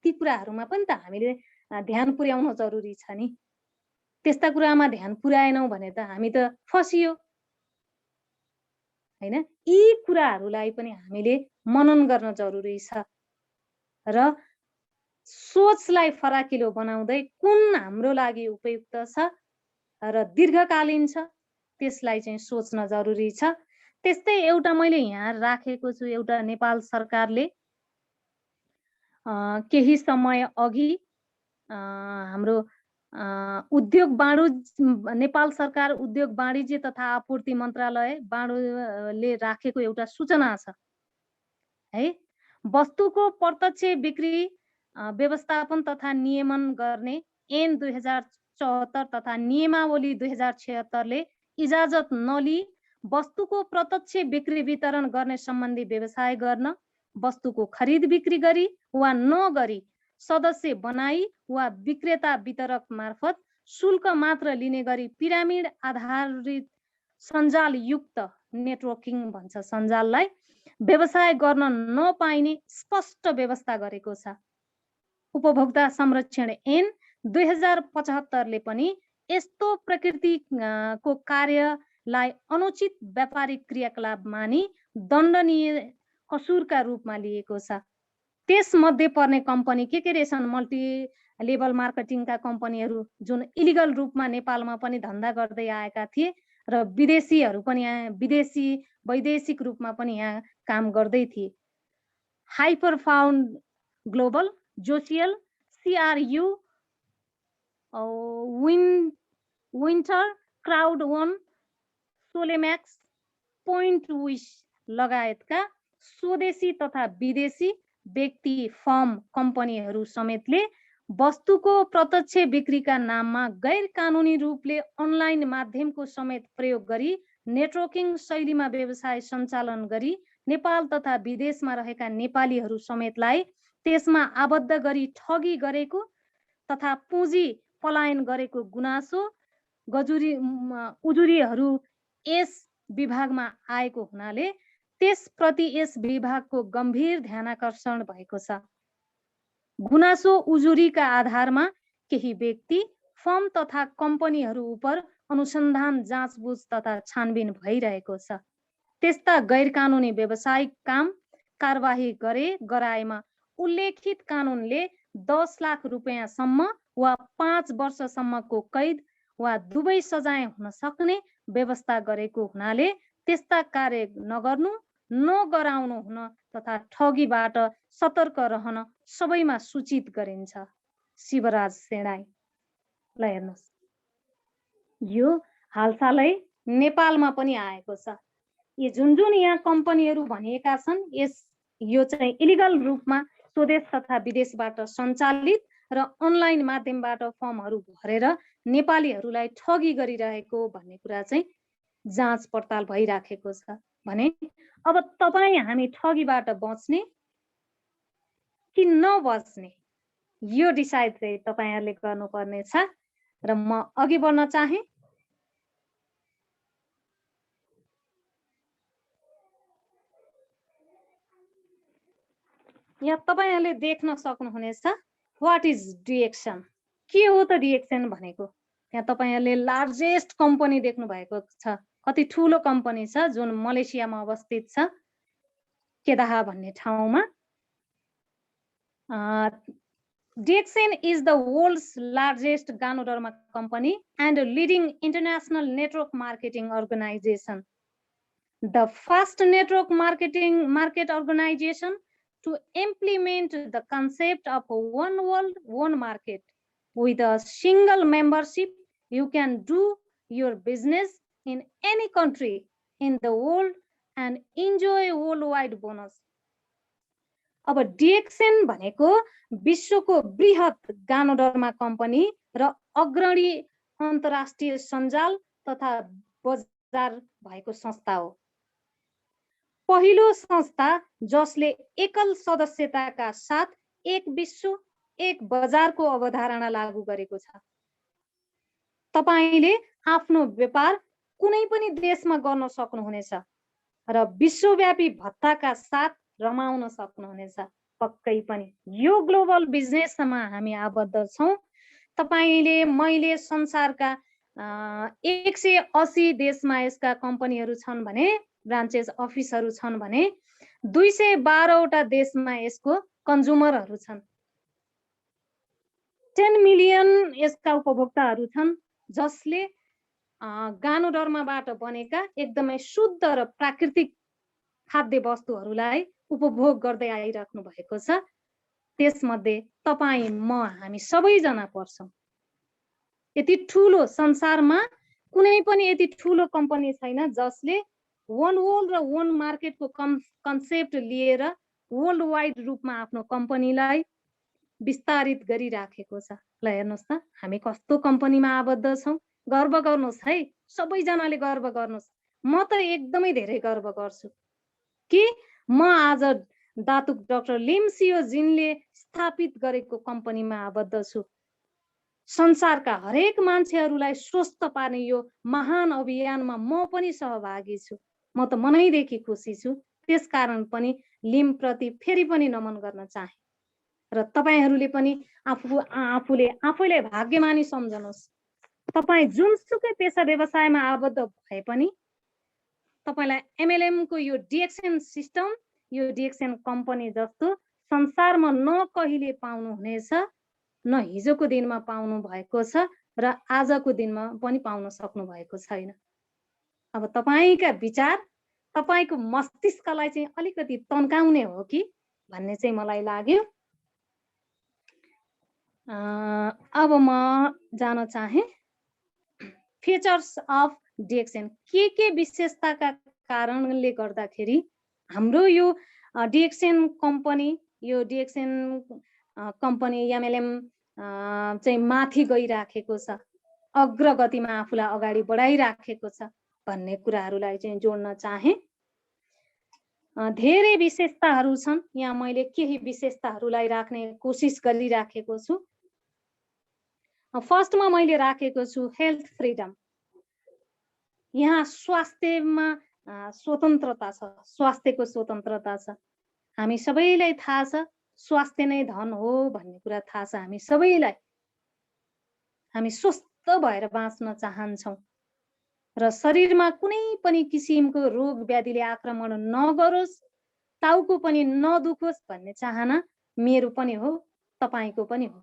ती कुराहरूमा पनि त हामीले ध्यान पुर्याउन जरुरी छ नि। त्यस्ता कुरामा ध्यान पुर्याएनौँ भने त हामी त फसियो हैन। यी कुराहरूलाई पनि हामीले मनन गर्न जरुरी छ र सोचलाई फराकिलो बनाउँदै कुन हाम्रो लागि उपयुक्त छ र दीर्घकालीन छ त्यसलाई चाहिँ सोच्न जरुरी छ। त्यस्तै एउटा मैले यहाँ राखेको छु, एउटा नेपाल सरकारले केही समय अघि हाम्रो उद्योग नेपाल सरकार उद्योग वाणिज्य तथा आपूर्ति मन्त्रालय ले राखेको एउटा सूचना छ है। वस्तुको प्रत्यक्ष बिक्री व्यवस्थापन तथा नियमन गर्ने ऐन 2074 तथा नियमावली 2076ले इजाजत नलिई वस्तुको प्रत्यक्ष बिक्री वितरण गर्ने सम्बन्धी व्यवसाय गर्न, वस्तुको खरिद बिक्री गरी वा नगरी सदस्य बनाई वा विक्रेता वितरक मार्फत शुल्क मात्र लिने गरी पिरामिड आधारित सञ्जाल युक्त नेटवर्किङ भन्छ सञ्जाललाई व्यवसाय गर्न नपाइने स्पष्ट व्यवस्था गरेको छ। उपभोक्ता संरक्षण ऐन 2075ले पनि यस्तो प्रकृतिको कार्यलाई अनुचित व्यापारिक क्रियाकलाप मानी दण्डनीय कसुरका रूपमा लिएको छ। त्यसमध्ये पर्ने कम्पनी के रहेछन्? मल्टी लेभल मार्केटिङका कम्पनीहरू जुन इलिगल रूपमा नेपालमा पनि धन्दा गर्दै आएका थिए र विदेशीहरू पनि वैदेशिक रूपमा पनि यहाँ काम गर्दै थिए। हाइपर फाउन्ड ग्लोबल, जोसियल, CRU, विन्टर, क्राउड वन, सोलेम्याक्स, पोइन्ट विश लगायतका स्वदेशी तथा विदेशी व्यक्ति फर्म कम्पनीहरू समेतले वस्तुको प्रत्यक्ष बिक्रीका नाममा गैर कानुनी रूपले अनलाइन माध्यमको समेत प्रयोग गरी नेटवर्किङ शैलीमा व्यवसाय सञ्चालन गरी नेपाल तथा विदेशमा रहेका नेपालीहरू समेतलाई त्यसमा आबद्ध गरी ठगी गरेको तथा पुँजी पलायन गरेको गुनासो उजुरीहरू यस विभागमा आएको हुनाले त्यसप्रति यस विभागको गम्भीर ध्यानाकर्षण भएको छ। गुनासो उजुरीका आधारमा केही व्यक्ति फर्म तथा कम्पनीहरू उप अनुसन्धान जाँचबुझ तथा छानबिन भइरहेको छ। त्यस्ता गैर कानुनी व्यावसायिक काम कारबाही गराएमा उल्लेखित कानुनले 10 लाख रुपैयाँसम्म वा 5 वर्षसम्मको कैद वा दुवै सजाय हुन सक्ने व्यवस्था गरेको हुनाले त्यस्ता कार्य नगर्नु, नगराउनु हुन तथा ठगीबाट सतर्क रहन सबैमा सूचित गरिन्छ। शिवराज सेनाई। ल हेर्नुहोस्, यो हालसालै नेपालमा पनि आएको छ। यो जुन यहाँ कम्पनीहरू भनिएका छन् यो चाहिँ इलिगल रूपमा स्वदेश तथा विदेशबाट सञ्चालित र अनलाइन माध्यमबाट फर्महरू भरेर नेपालीहरूलाई ठगी गरिरहेको भन्ने कुरा चाहिँ जाँच पडताल भइराखेको छ भने अब तपाईँ हामी ठगीबाट बच्ने कि नबच्ने यो डिसाइड चाहिँ तपाईहरुले गर्नुपर्ने छ र म अघि बढ्न चाहे। यहाँ तपाईहरुले देख्न सक्नुहुनेछ व्हाट इज डिएक्सन। के हो त डिएक्सन भनेको? यहाँ तपाईहरुले लार्जेस्ट कम्पनी देख्नु भएको छ, कति ठूलो कम्पनी छ जुन मलेसियामा अवस्थित छ, केदाहा भन्ने ठाउँमा। DXN is the world's largest ganoderma company and a leading international network marketing organization. The first network market organization to implement the concept of one world, one market. With a single membership, you can do your business in any country in the world and enjoy worldwide bonus. अब DXN भनेको विश्वको बृहत Ganoderma company र अग्रणी अन्तर्राष्ट्रिय सञ्जाल तथा बजार भएको संस्था हो। पहिलो संस्था जसले एकल सदस्यताका साथ एक विश्व एक बजारको अवधारणा लागू गरेको छ। तपाईले आफ्नो व्यापार कुनै पनि देशमा गर्न सक्नुहुनेछ र विश्वव्यापी भत्ताका साथ रमाउन सक्नुहुनेछ। पक्कै पनि यो ग्लोबल बिजनेसमा हामी आबद्ध छौं। तपाईले मैले संसारका 180 देशमा यसका कम्पनीहरू छन् भने, ब्रान्चेस अफिसहरू छन् भने 212 वटा देशमा यसको कन्ज्युमरहरू छन्। 10 मिलियन यसका उपभोक्ताहरू छन् जसले गानोडर्माबाट बनेका एकदमै शुद्ध र प्राकृतिक खाद्य वस्तुहरूलाई उपभोग गर्दै आइराख्नु भएको छ। त्यसमध्ये तपाई म हामी सबैजना पर्छौं। यति ठूलो संसारमा कुनै पनि यति ठूलो कम्पनी छैन जसले वन वर्ल्ड र वन मार्केटको कन्सेप्ट लिएर वर्ल्ड वाइड रूपमा आफ्नो कम्पनीलाई विस्तारित गरिराखेको छ। ल हेर्नुस् त हामी कस्तो कम्पनीमा आबद्ध छौं। गर्व गर्नुस् है, सबैजनाले गर्व गर्नुस्। म त एकदमै धेरै गर्व गर्छु कि म आज दातुक डाक्टर लिम सियो जिनले स्थापित गरेको कम्पनीमा आबद्ध छु। संसारका हरेक मान्छेहरूलाई स्वस्थ पार्ने यो महान अभियानमा म पनि सहभागी छु। म त मनैदेखि खुसी छु। त्यसकारण पनि लिम प्रति फेरि पनि नमन गर्न चाहे र तपाईहरुले पनि आफूले भाग्यमानी सम्झनुस्। तपाई जुनसुकै पेशा व्यवसायमा आबद्ध भए पनि तपाईलाई MLM को यो DXN सिस्टम, यो DXN कम्पनी जस्तो संसारमा न कहिले पाउनु हुनेछ, न हिजोको दिनमा पाउनु भएको छ र आजको दिनमा पनि पाउन सक्नु भएको छैन। अब तपाईका विचार, तपाईको मस्तिष्कलाई चाहिँ अलिकति तन्काउने हो कि भन्ने चाहिँ मलाई लाग्यो। अब म जान चाहे फीचर्स अफ DXN। के विशेषताका कारणले गर्दाखेरि हाम्रो यो DXN कम्पनी, यो DXN कम्पनी MLM चाहिँ माथि गइराखेको छ, अग्रगतिमा आफूलाई अगाडि बढाइराखेको छ भन्ने कुराहरूलाई चाहिँ जोड्न चाहे। धेरै विशेषताहरू छन्। यहाँ मैले केही विशेषताहरूलाई राख्ने कोसिस गरिराखेको छु। फर्स्टमा मैले राखेको छु हेल्थ फ्रिडम। यहाँ स्वास्थ्यमा स्वतन्त्रता छ, स्वास्थ्यको स्वतन्त्रता छ। हामी सबैलाई थाहा छ स्वास्थ्य नै धन हो भन्ने कुरा थाहा छ हामी सबैलाई। हामी स्वस्थ भएर बाँच्न चाहन्छौँ र शरीरमा कुनै पनि किसिमको रोग व्याधिले आक्रमण नगरोस्, टाउको पनि नदुखोस् भन्ने चाहना मेरो पनि हो, तपाईको पनि हो।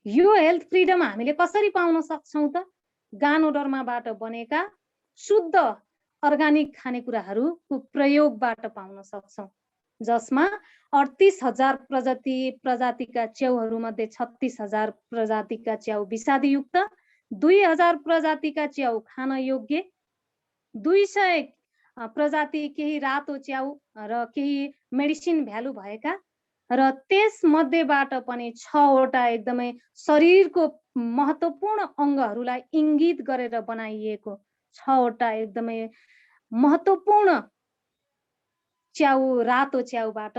यो हेल्थ फ्रिडम हामीले कसरी पाउन सक्छौं त? गानोडर्माबाट बनेका शुद्ध अर्गानिक खानेकुराहरूको प्रयोगबाट पाउन सक्छौं, जसमा 38,000 प्रजातिका च्याउहरू मध्ये 36,000 प्रजातिका च्याउ विषादीयुक्त, 2,000 प्रजातिका च्याउ खान योग्य, 200 प्रजाति केही रातो च्याउ र केही मेडिसिन भ्यालु भएका, र त्यस मध्येबाट पनि 6वटा एकदमै शरीरको महत्त्वपूर्ण अङ्गहरूलाई इङ्गित गरेर बनाइएको 6वटा एकदमै महत्त्वपूर्ण च्याउ, रातो च्याउबाट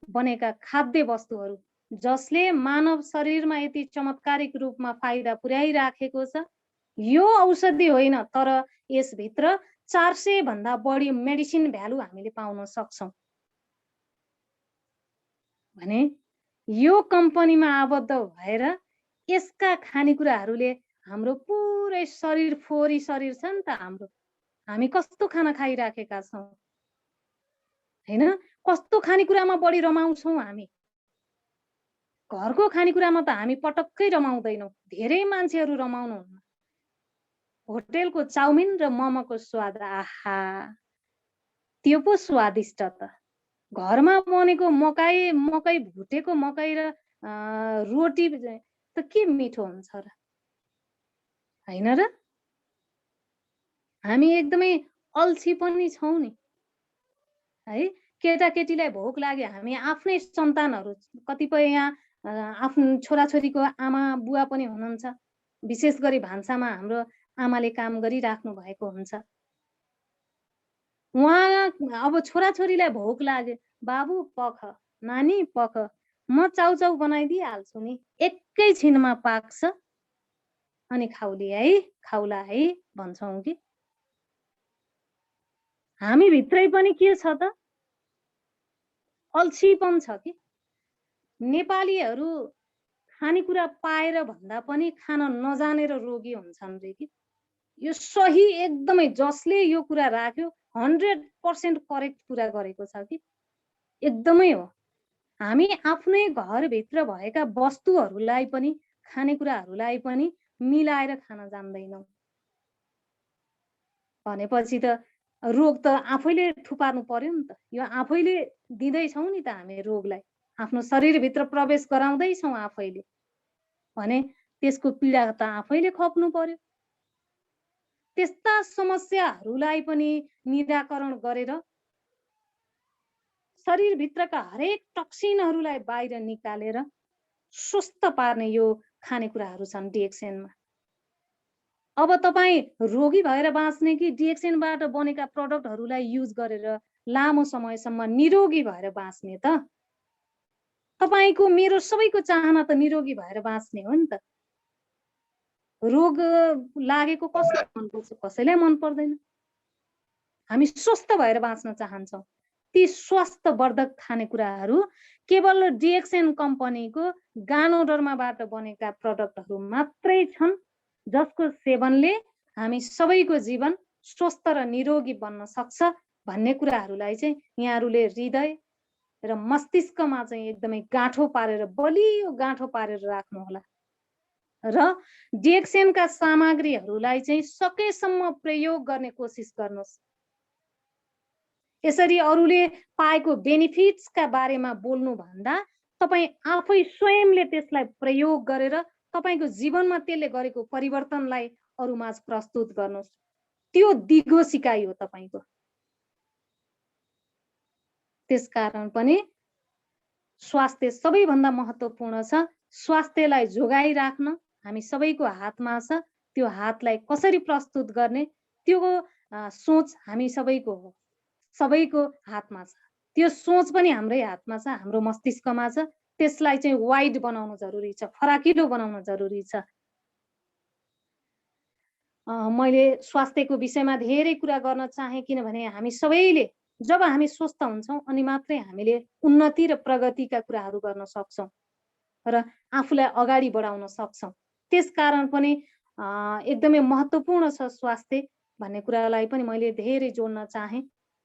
बनेका खाद्य वस्तुहरू, जसले मानव शरीरमा यति चमत्कारिक रूपमा फाइदा पुर्याइराखेको छ। यो औषधि होइन, तर यसभित्र 400 भन्दा बढी मेडिसिन भ्यालु हामीले पाउन सक्छौं। भने यो कम्पनीमा आबद्ध भएर यसका खानेकुराहरूले हाम्रो पुरै शरीर, फोहोरी शरीर छ नि त हाम्रो, हामी कस्तो खाना खाइराखेका छौं हैन? कस्तो खानेकुरामा बढी रमाउँछौं हामी? घरको खानेकुरामा त हामी पटक्कै रमाउँदैनौँ, धेरै मान्छेहरू रमाउनुहुन्न। होटेलको चाउमिन र मोमोको स्वाद, आहा त्यो पो स्वादिष्ट त। घरमा बनेको मकै भुटेको मकै र रोटी त के मिठो हुन्छ र, हैन र? हामी एकदमै अल्छी पनि छौं नि है। केटाकेटीलाई भोक लाग्यो, हामी आफ्नै सन्तानहरू, कतिपय यहाँ आफ्नो छोराछोरीको आमा बुवा पनि हुनुहुन्छ, विशेष गरी भान्सामा हाम्रो आमाले काम गरिराख्नु भएको हुन्छ। उहाँ अब छोराछोरीलाई भोक लाग्यो, बाबु पख, नानी पख, म चाउचाउ बनाइदिइहाल्छु नि, एकैछिनमा पाक्छ, अनि खाउली है, खाउला है भन्छौँ कि। हामी भित्रै पनि के छ त? अल्छीपन छ कि। नेपालीहरू खानेकुरा पाएर भन्दा पनि खान नजानेर रोगी हुन्छन् रे कि। यो सही एकदमै, जसले यो कुरा राख्यो 100% करेक्ट कुरा गरेको छ कि, एकदमै हो। हामी आफ्नै घरभित्र भएका वस्तुहरूलाई पनि, खानेकुराहरूलाई पनि मिलाएर खान जान्दैनौँ भनेपछि त रोग त आफैले थुपार्नु पर्यो नि त। यो आफैले दिँदैछौँ नि त हामी रोगलाई, आफ्नो शरीरभित्र प्रवेश गराउँदैछौँ आफैले, भने त्यसको पीडा त आफैले खप्नु पर्यो। त्यस्ता समस्याहरूलाई पनि निराकरण गरेर शरीरभित्रका हरेक टक्सिनहरूलाई बाहिर निकालेर स्वस्थ पार्ने यो खानेकुराहरू छन् डिएक्सएनमा। अब तपाईँ रोगी भएर बाँच्ने कि डिएक्सएनबाट बनेका प्रडक्टहरूलाई युज गरेर लामो समयसम्म निरोगी भएर बाँच्ने त? तपाईको मेरो सबैको चाहना त निरोगी भएर बाँच्ने हो नि त। रोग लागेको कसलाई मन पर्छ? कसैलाई मन पर्दैन। हामी स्वस्थ भएर बाँच्न चाहन्छौँ। ती स्वास्थ्यवर्धक खानेकुराहरू केवल डिएक्सएन कम्पनीको गानोडर्माबाट बनेका प्रडक्टहरू मात्रै छन्, जसको सेवनले हामी सबैको जीवन स्वस्थ र निरोगी बन्न सक्छ भन्ने कुराहरूलाई चाहिँ यहाँहरूले हृदय र मस्तिष्कमा चाहिँ एकदमै गाँठो पारेर, बलियो गाँठो पारेर राख्नुहोला र डिएक्सएनका सामग्रीहरूलाई चाहिँ सकेसम्म प्रयोग गर्ने कोसिस गर्नुहोस्। यसरी अरूले पाएको बेनिफिट्सका बारेमा बोल्नु भन्दा तपाईँ आफै स्वयंले त्यसलाई प्रयोग गरेर तपाईको जीवनमा त्यसले गरेको परिवर्तनलाई अरूमाझ प्रस्तुत गर्नुहोस्। त्यो दिगो सिकाइ हो तपाईको। त्यसकारण पनि स्वास्थ्य सबैभन्दा महत्त्वपूर्ण छ। स्वास्थ्यलाई जोगाइराख्न हामी सबैको हातमा छ। त्यो हातलाई कसरी प्रस्तुत गर्ने त्यो सोच हामी सबैको हो। सबैको हातमा छ, त्यो सोच पनि हाम्रै हातमा छ, हाम्रो मस्तिष्कमा छ। त्यसलाई चाहिँ वाइड बनाउनु जरुरी छ, फराकिलो बनाउनु जरुरी छ। मैले स्वास्थ्यको विषयमा धेरै कुरा गर्न चाहे, किनभने हामी सबैले जब हामी स्वस्थ हुन्छौँ अनि मात्रै हामीले उन्नति र प्रगतिका कुराहरू गर्न सक्छौँ र आफूलाई अगाडि बढाउन सक्छौँ। त्यसकारण पनि एकदमै महत्त्वपूर्ण छ स्वास्थ्य भन्ने कुरालाई पनि मैले धेरै जोड्न चाहे।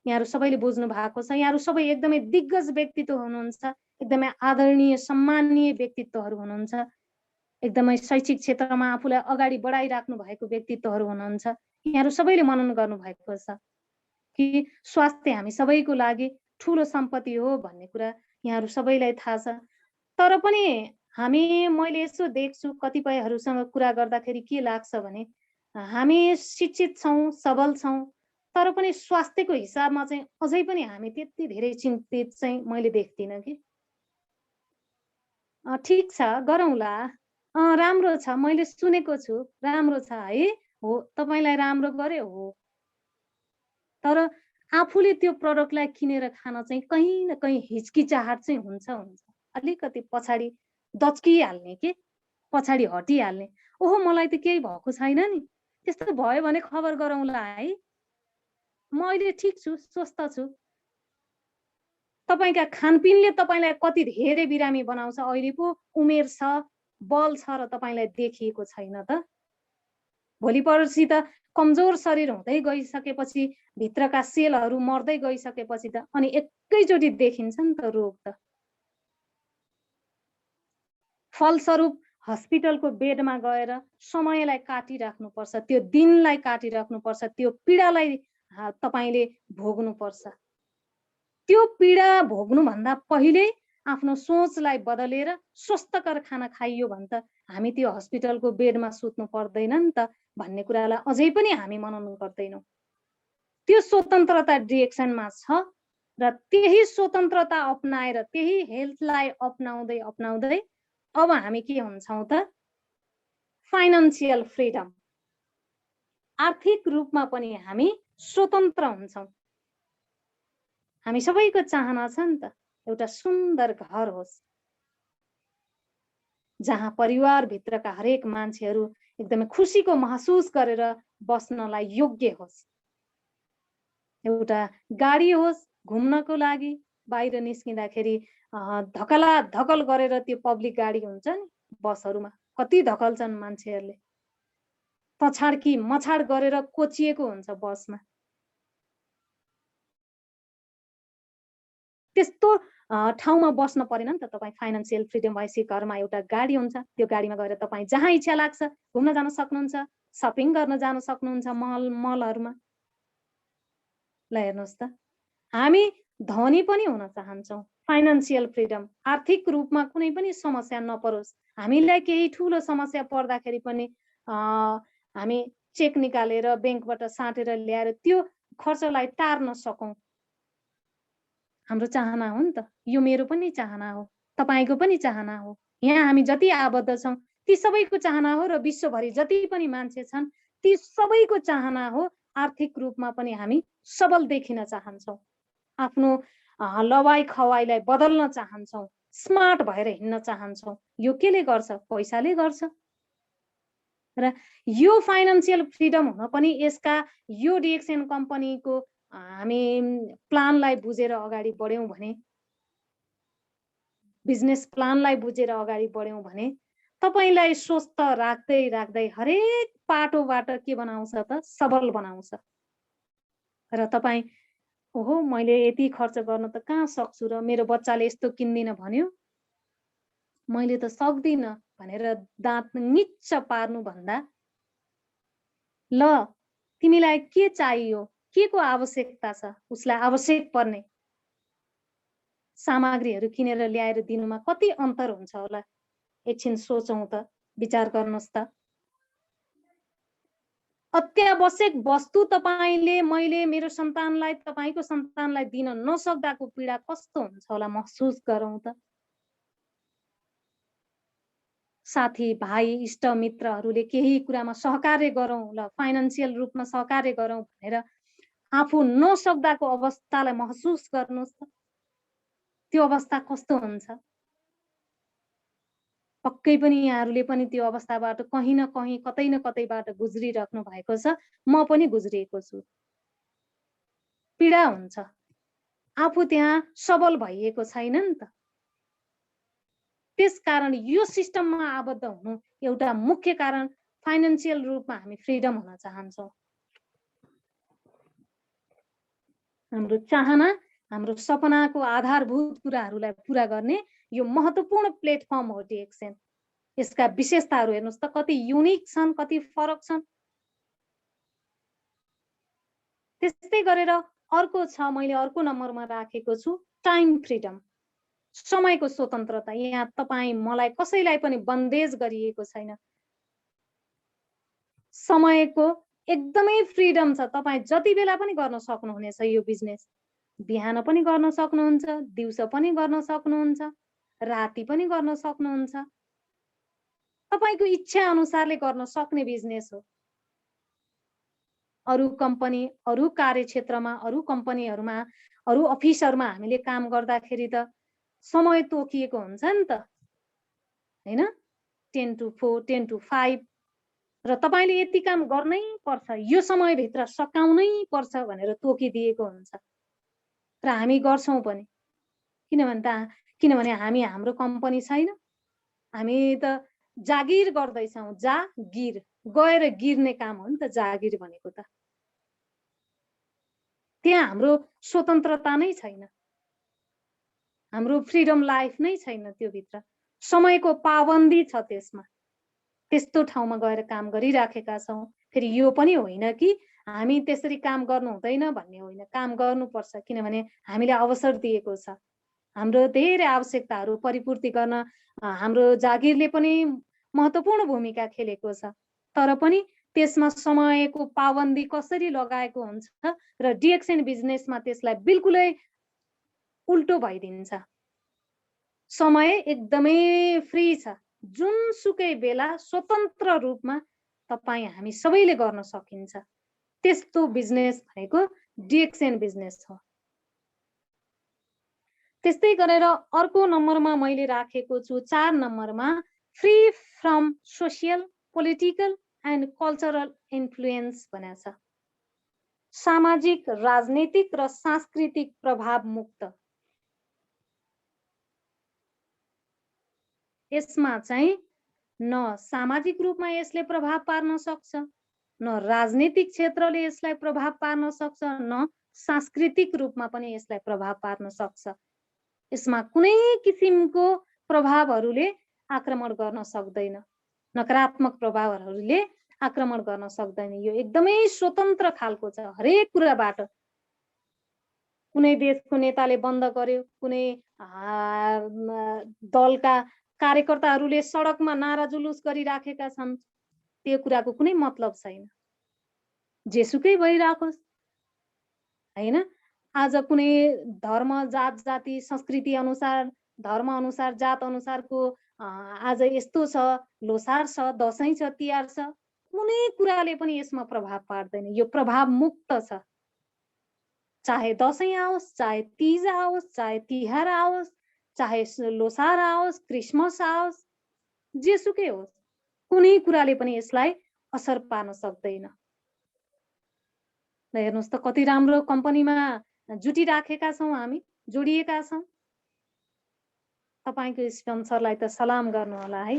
यहाँहरू सबैले बुझ्नु भएको छ, यहाँहरू सबै एकदमै दिग्गज व्यक्तित्व हुनुहुन्छ, एकदमै आदरणीय सम्माननीय व्यक्तित्वहरू हुनुहुन्छ, एकदमै शैक्षिक क्षेत्रमा आफूलाई अगाडि बढाइराख्नु भएको व्यक्तित्वहरू हुनुहुन्छ। यहाँहरू सबैले मनन गर्नुभएको छ कि स्वास्थ्य हामी सबैको लागि ठुलो सम्पत्ति हो भन्ने कुरा यहाँहरू सबैलाई थाहा छ। तर पनि मैले यसो देख्छु, कतिपयहरूसँग कुरा गर्दाखेरि के लाग्छ भने हामी शिक्षित छौँ, सबल छौँ, तर पनि स्वास्थ्यको हिसाबमा चाहिँ अझै पनि हामी त्यति धेरै चिन्तित चाहिँ मैले देख्दिनँ कि। ठिक छ, गरौँला, राम्रो छ, मैले सुनेको छु, राम्रो छ है, हो तपाईँलाई राम्रो गरे हो, तर आफूले त्यो प्रडक्टलाई किनेर खान चाहिँ कहीँ न कहीँ हिचकिचाहट चाहिँ हुन्छ, अलिकति पछाडि दच्किहाल्ने के, पछाडि हटिहाल्ने। ओहो मलाई त केही भएको छैन नि, त्यस्तो भयो भने खबर गरौँला है, म अहिले ठिक छु, स्वस्थ छु। तपाईँका खानपिनले तपाईँलाई कति धेरै बिरामी बनाउँछ, अहिले पो उमेर छ, बल छ र तपाईँलाई देखिएको छैन त। भोलि पर्सि त कमजोर शरीर हुँदै गइसकेपछि, भित्रका सेलहरू मर्दै गइसकेपछि त अनि एकैचोटि देखिन्छ नि त रोग त। फलस्वरूप हस्पिटलको बेडमा गएर समयलाई काटिराख्नुपर्छ, त्यो दिनलाई काटिराख्नुपर्छ, त्यो पीडालाई तपाईँले भोग्नुपर्छ। त्यो पीडा भोग्नुभन्दा पहिले आफ्नो सोचलाई बदलेर स्वस्थकर खाना खाइयो भने त हामी त्यो हस्पिटलको बेडमा सुत्नु पर्दैन नि त भन्ने कुरालाई अझै पनि हामी मनन गर्दैनौँ। त्यो स्वतन्त्रता डिएक्सनमा छ र त्यही स्वतन्त्रता अपनाएर त्यही हेल्थलाई अपनाउँदै अपनाउँदै अब हामी के हुन्छौँ त, फाइनान्सियल फ्रिडम, आर्थिक रूपमा पनि हामी स्वतन्त्र हुन्छौँ। हामी सबैको चाहना छ नि त एउटा सुन्दर घर होस्, जहाँ परिवारभित्रका हरेक मान्छेहरू एकदमै खुसीको महसुस गरेर बस्नलाई योग्य होस्, एउटा गाडी होस् घुम्नको लागि, बाहिर निस्किँदाखेरि धकला धकल गरेर त्यो पब्लिक गाडी हुन्छ नि, बसहरूमा कति धकल्छन् मान्छेहरूले, पछाड कि मछाड गरेर कोचिएको हुन्छ बसमा। त्यस्तो ठाउँमा बस्न परेन नि त तपाईँ। फाइनान्सियल फ्रिडम भएपछि घरमा एउटा गाडी हुन्छ, त्यो गाडीमा गएर तपाईँ जहाँ इच्छा लाग्छ घुम्न जान सक्नुहुन्छ, सपिङ गर्न जान सक्नुहुन्छ मलहरूमा। ल हेर्नुहोस् त, हामी धनी पनि हुन चाहन्छौँ, फाइनान्सियल फ्रिडम, आर्थिक रूपमा कुनै पनि समस्या नपरोस्। हामीलाई केही ठुलो समस्या पर्दाखेरि पनि हामी चेक निकालेर ब्याङ्कबाट साटेर ल्याएर त्यो खर्चलाई टार्न सकौँ, हाम्रो चाहना हो नि त। यो मेरो पनि चाहना हो, तपाईँको पनि चाहना हो, यहाँ हामी जति आबद्ध छौँ ती सबैको चाहना हो, र विश्वभरि जति पनि मान्छे छन् ती सबैको चाहना हो। आर्थिक रूपमा पनि हामी सबल देखिन चाहन्छौँ, आफ्नो लवाई खवाईलाई बदल्न चाहन्छौँ, स्मार्ट भएर हिँड्न चाहन्छौँ। यो केले गर्छ? पैसाले गर्छ। र यो फाइनान्सियल फ्रिडम हुन पनि यसका यो डिएक्सन कम्पनीको हामी प्लानलाई बुझेर अगाडि बढ्यौँ भने, बिजनेस प्लानलाई बुझेर अगाडि बढ्यौँ भने तपाईलाई स्वस्थ राख्दै राख्दै हरेक पाटोबाट के बनाउँछ त, सबल बनाउँछ। र तपाईँ ओहो मैले यति खर्च गर्न त कहाँ सक्छु र मेरो बच्चाले यस्तो किन्दिन भन्यो, मैले त सक्दिनँ भनेर दाँत निच्च पार्नु भन्दा ल तिमीलाई के चाहियो, के को आवश्यकता छ, उसलाई आवश्यक पर्ने सामग्रीहरू किनेर ल्याएर दिनुमा कति अन्तर हुन्छ होला। एकछिन सोचौँ त, विचार गर्नुहोस् त। अत्यावश्यक वस्तु तपाईले मैले मेरो सन्तानलाई, तपाईको सन्तानलाई दिन नसक्दाको पीडा कस्तो हुन्छ होला, महसुस गरौँ त। साथी भाइ इष्ट मित्रहरूले केही कुरामा सहकार्य गरौँ, ल फाइनान्सियल रूपमा सहकार्य गरौँ भनेर आफू नसक्दाको अवस्थालाई महसुस गर्नुहोस् त, त्यो अवस्था कस्तो हुन्छ। पक्कै पनि यहाँहरूले पनि त्यो अवस्थाबाट कहीँ न कहीँ कतै न कतैबाट गुज्रिराख्नु भएको छ, म पनि गुज्रिएको छु। पीडा हुन्छ, आफू त्यहाँ सबल भइएको छैन नि त। त्यसकारण यो सिस्टममा आबद्ध हुनु एउटा मुख्य कारण फाइनान्सियल रूपमा हामी फ्रिडम हुन चाहन्छौँ। हाम्रो चाहना, हाम्रो सपनाको आधारभूत कुराहरूलाई पूरा गर्ने यो महत्त्वपूर्ण प्लेटफर्म हो डिएक्सएन। यसका विशेषताहरू हेर्नुहोस् त, कति युनिक छन्, कति फरक छन्। त्यस्तै गरेर अर्को छ, मैले अर्को नम्बरमा राखेको छु टाइम फ्रिडम, समयको स्वतन्त्रता। यहाँ तपाईँ मलाई कसैलाई पनि बन्देज गरिएको छैन, समयको एकदमै फ्रिडम छ। तपाईँ जति बेला पनि गर्न सक्नुहुनेछ यो बिजनेस। बिहान पनि गर्न सक्नुहुन्छ, दिउँसो पनि गर्न सक्नुहुन्छ, राति पनि गर्न सक्नुहुन्छ। तपाईको इच्छा अनुसारले गर्न सक्ने बिजनेस हो। अरु कम्पनी, अरु कार्यक्षेत्रमा, अरु कम्पनीहरुमा, अरु अफिसहरुमा हामीले काम गर्दाखेरि त समय तोकिएको हुन्छ नि त, हैन? 10 to 4, 10 to 5 र तपाईले यति काम गर्नै पर्छ, यो समयभित्र सकाउनै पर्छ भनेर तोकिदिएको हुन्छ र हामी गर्छौं पनि। किनभने हामी हाम्रो कम्पनी छैन, हामी त जागिर गर्दैछौं। जागिर, गएर गिर्ने काम हो नि त जागिर भनेको त। त्यहाँ हाम्रो स्वतन्त्रता नै छैन, हाम्रो फ्रिडम लाइफ नै छैन त्यो भित्र। समयको पाबन्दी छ त्यसमा, त्यस्तो ठाउँमा गएर काम गरिराखेका छौं। फेरि यो पनि होइन कि हामी त्यसरी काम गर्नु हुँदैन भन्ने होइन, काम गर्नुपर्छ, किनभने हामीले अवसर दिएको छ। हाम्रो धेरै आवश्यकताहरू परिपूर्ति गर्न हाम्रो जागिरले पनि महत्त्वपूर्ण भूमिका खेलेको छ। तर पनि त्यसमा समयको पाबन्दी कसरी लगाएको हुन्छ र डिएक्सएन बिजनेसमा त्यसलाई बिल्कुलै उल्टो भइदिन्छ। समय एकदमै फ्री छ, जुनसुकै बेला स्वतन्त्र रूपमा तपाई हामी सबैले गर्न सकिन्छ। त्यस्तो बिजनेस भनेको डिएक्सएन बिजनेस हो। त्यस्तै गरेर अर्को नम्बरमा मैले राखेको छु 4 नम्बरमा free from social, political and cultural influence भनेको छ। सामाजिक, राजनीतिक र सांस्कृतिक प्रभाव मुक्त। यसमा चाहिँ न सामाजिक रूपमा यसले प्रभाव पार्न सक्छ, न राजनीतिक क्षेत्रले यसलाई प्रभाव पार्न सक्छ, न सांस्कृतिक रूपमा पनि यसलाई प्रभाव पार्न सक्छ। यसमा कुनै किसिमको प्रभावहरूले आक्रमण गर्न सक्दैन, नकारात्मक प्रभावहरूले आक्रमण गर्न सक्दैन। यो एकदमै स्वतन्त्र खालको छ हरेक कुराबाट। कुनै देशको नेताले बन्द गर्यो, कुनै दलका कार्यकर्ताहरूले सडकमा नारा जुलुस गरिराखेका छन्, त्यो कुराको कुनै मतलब छैन, जेसुकै भइराखोस्, हैन? आज कुनै धर्म, जात, जाति, संस्कृति अनुसार, धर्म अनुसार, जात अनुसारको आज यस्तो छ, लोसार छ, दशैं छ, तिहार छ, कुनै कुराले पनि यसमा प्रभाव पार्दैन। यो प्रभाव मुक्त छ। चाहे दशैं आओस्, चाहे तीज आओस्, चाहे तिहार आओस्, चाहे लोसार आओस्, क्रिसमस आओस्, जेसुकै होस्, कुनै कुराले पनि यसलाई असर पार्न सक्दैन। हेर्नुस् त कति राम्रो कम्पनीमा जुटिराखेका छौं, हामी जोडिएका छौं। तपाईको स्पोन्सरलाई त सलाम गर्नु होला है,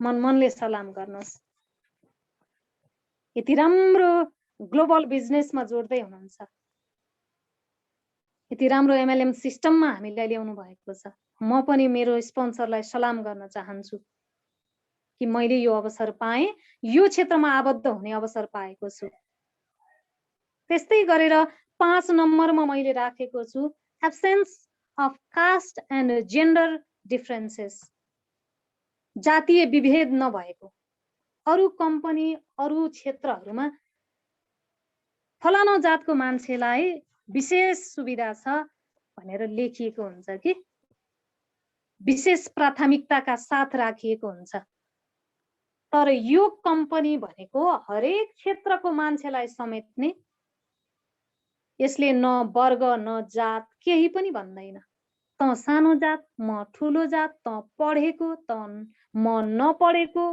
मनले सलाम गर्नुहोस्। यति राम्रो ग्लोबल बिजनेसमा जोड्दै हुनुहुन्छ, यति राम्रो एमएलएम सिस्टममा हामीलाई ल्याउनु भएको छ। म पनि मेरो स्पोन्सरलाई सलाम गर्न चाहन्छु कि मैले यो अवसर पाएँ, यो क्षेत्रमा आबद्ध हुने अवसर पाएको छु। त्यस्तै गरेर 5 नम्बरमा मैले राखेको छु absence of caste and gender differences. जातीय विभेद नभएको। अरु कम्पनी, अरु क्षेत्रहरुमा फलाना जातको मान्छेलाई विशेष सुविधा छ भनेर लेखिएको हुन्छ कि विशेष प्राथमिकताका साथ राखिएको हुन्छ। तर यो कम्पनी भनेको हरेक क्षेत्रको मान्छेलाई समेट्ने, यसले न वर्ग न जात केही पनि भन्दैन। त सानो जात म ठुलो जात, त पढेको त म नपढेको,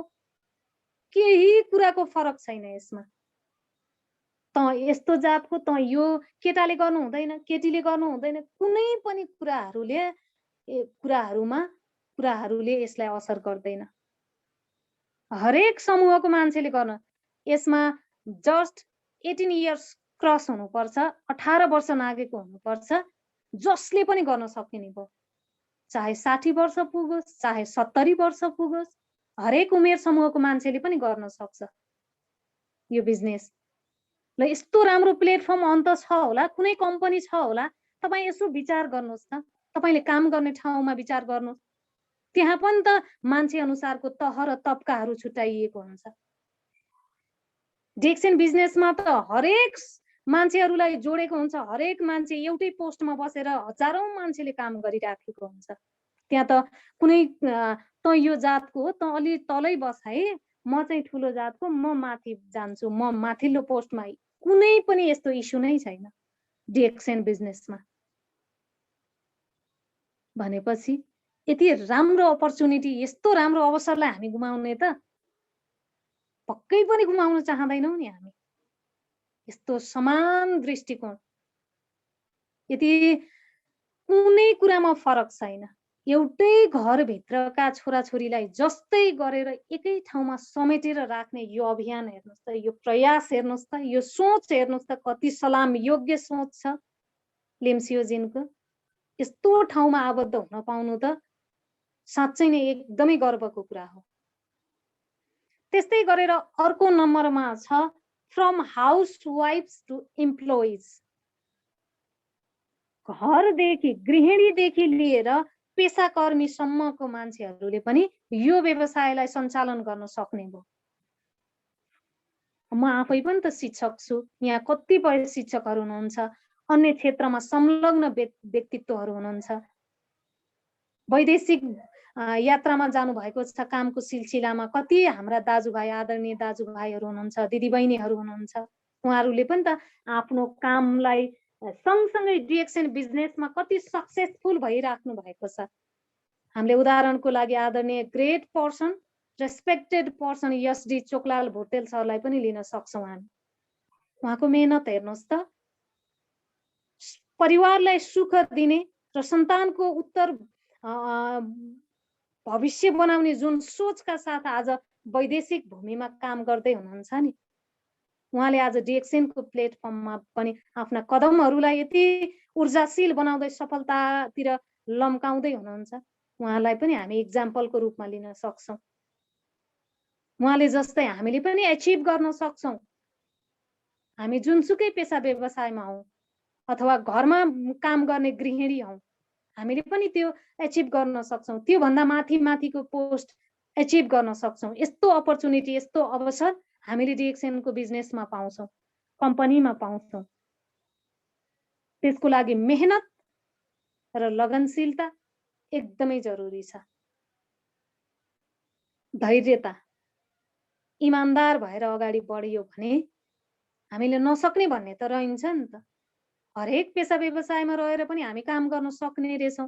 केही कुराको फरक छैन यसमा। त यस्तो जातको त यो केटाले गर्नु हुँदैन, केटीले गर्नु हुँदैन, कुनै पनि कुराहरूले यसलाई असर गर्दैन। हरेक समूहको मान्छेले गर्न, यसमा जस्ट 18 इयर्स क्रस हुनुपर्छ, 18 वर्ष नागेको हुनुपर्छ, जसले पनि गर्न सकिने भयो। चाहे 60 वर्ष पुगोस्, चाहे 70 वर्ष पुगोस्, हरेक उमेर समूहको मान्छेले पनि गर्न सक्छ यो बिजनेस। ल यस्तो राम्रो प्लेटफर्म अन्त छ होला, कुनै कम्पनी छ होला, तपाईँ यसो विचार गर्नुहोस् त, तपाईँले काम गर्ने ठाउँमा विचार गर्नुहोस्, त्यहाँ पनि त मान्छे अनुसारको तह र तबकाहरू छुट्याइएको हुन्छ। डिएक्सन बिजनेसमा त हरेक मान्छेहरूलाई जोडेको हुन्छ, हरेक मान्छे एउटै पोस्टमा बसेर हजारौं मान्छेले काम गरिराखेको हुन्छ। त्यहाँ त कुनै त यो जातको त अलि तलै बस है, म चाहिँ ठुलो जातको, म माथि जान्छु, म माथिल्लो पोस्टमा, कुनै पनि यस्तो इस्यु नै छैन डिएक्सन बिजनेसमा। भनेपछि यति राम्रो अपर्च्युनिटी, यस्तो राम्रो अवसरलाई हामी गुमाउने त पक्कै पनि गुमाउन चाहँदैनौँ नि हामी। यस्तो समान दृष्टिकोण, यति कुनै कुरामा फरक छैन। एउटै घरभित्रका छोराछोरीलाई जस्तै गरेर एकै ठाउँमा समेटेर राख्ने यो अभियान हेर्नुहोस् त, यो प्रयास हेर्नुहोस् त, यो सोच हेर्नुहोस् त, कति सलाम योग्य सोच छ लिम्सियोजिनको। यस्तो ठाउँमा आबद्ध हुन पाउनु त साँच्चै नै एकदमै गर्वको कुरा हो। त्यस्तै गरेर अर्को नम्बरमा छ फ्रम हाउसवाइफ्स टु इम्प्लोइज। घरदेखि, गृहिणीदेखि लिएर पेसाकर्मीसम्मको मान्छेहरूले पनि यो व्यवसायलाई सञ्चालन गर्न सक्ने भयो। म आफै पनि त शिक्षक छु, यहाँ कतिपय शिक्षकहरू हुनुहुन्छ, अन्य क्षेत्रमा संलग्न व्यक्तित्वहरू हुनुहुन्छ, वैदेशिक यात्रामा जानुभएको छ कामको सिलसिलामा, कति हाम्रा दाजुभाइ, आदरणीय दाजुभाइहरू हुनुहुन्छ, दिदीबहिनीहरू हुनुहुन्छ, उहाँहरूले पनि त आफ्नो कामलाई सँगसँगै डिएक्सन बिजनेसमा कति सक्सेसफुल भइराख्नु भएको छ। हामीले उदाहरणको लागि आदरणीय great person, respected person SD Chokalal Bhutel सरलाई पनि लिन सक्छौँ हामी। उहाँको मेहनत हेर्नुहोस् त, परिवारलाई सुख दिने र सन्तानको उत्तर भविष्य बनाउने जुन सोचका साथ आज वैदेशिक भूमिमा काम गर्दै हुनुहुन्छ नि, उहाँले आज डिएक्सनको प्लेटफर्ममा पनि आफ्ना कदमहरूलाई यति ऊर्जाशील बनाउँदै सफलतातिर लम्काउँदै हुनुहुन्छ। उहाँलाई पनि हामी इक्जाम्पलको रूपमा लिन सक्छौँ। उहाँले जस्तै हामीले पनि एचिभ गर्न सक्छौँ। हामी जुनसुकै पेसा व्यवसायमा हौँ अथवा घरमा काम गर्ने गृहिणी हौँ, हामीले पनि त्यो एचिभ गर्न सक्छौँ, त्योभन्दा माथिको पोस्ट एचिभ गर्न सक्छौँ। यस्तो अपर्च्युनिटी, यस्तो अवसर हामीले डिएक्सनको बिजनेसमा पाउँछौँ, कम्पनीमा पाउँछौँ। त्यसको लागि मेहनत र लगनशीलता एकदमै जरुरी छ। धैर्यता, इमानदार भएर अगाडि बढियो भने हामीले नसक्ने भन्ने त रहन्छ नि त। हरेक पेसा व्यवसायमा रहेर पनि हामी काम गर्न सक्ने रहेछौँ,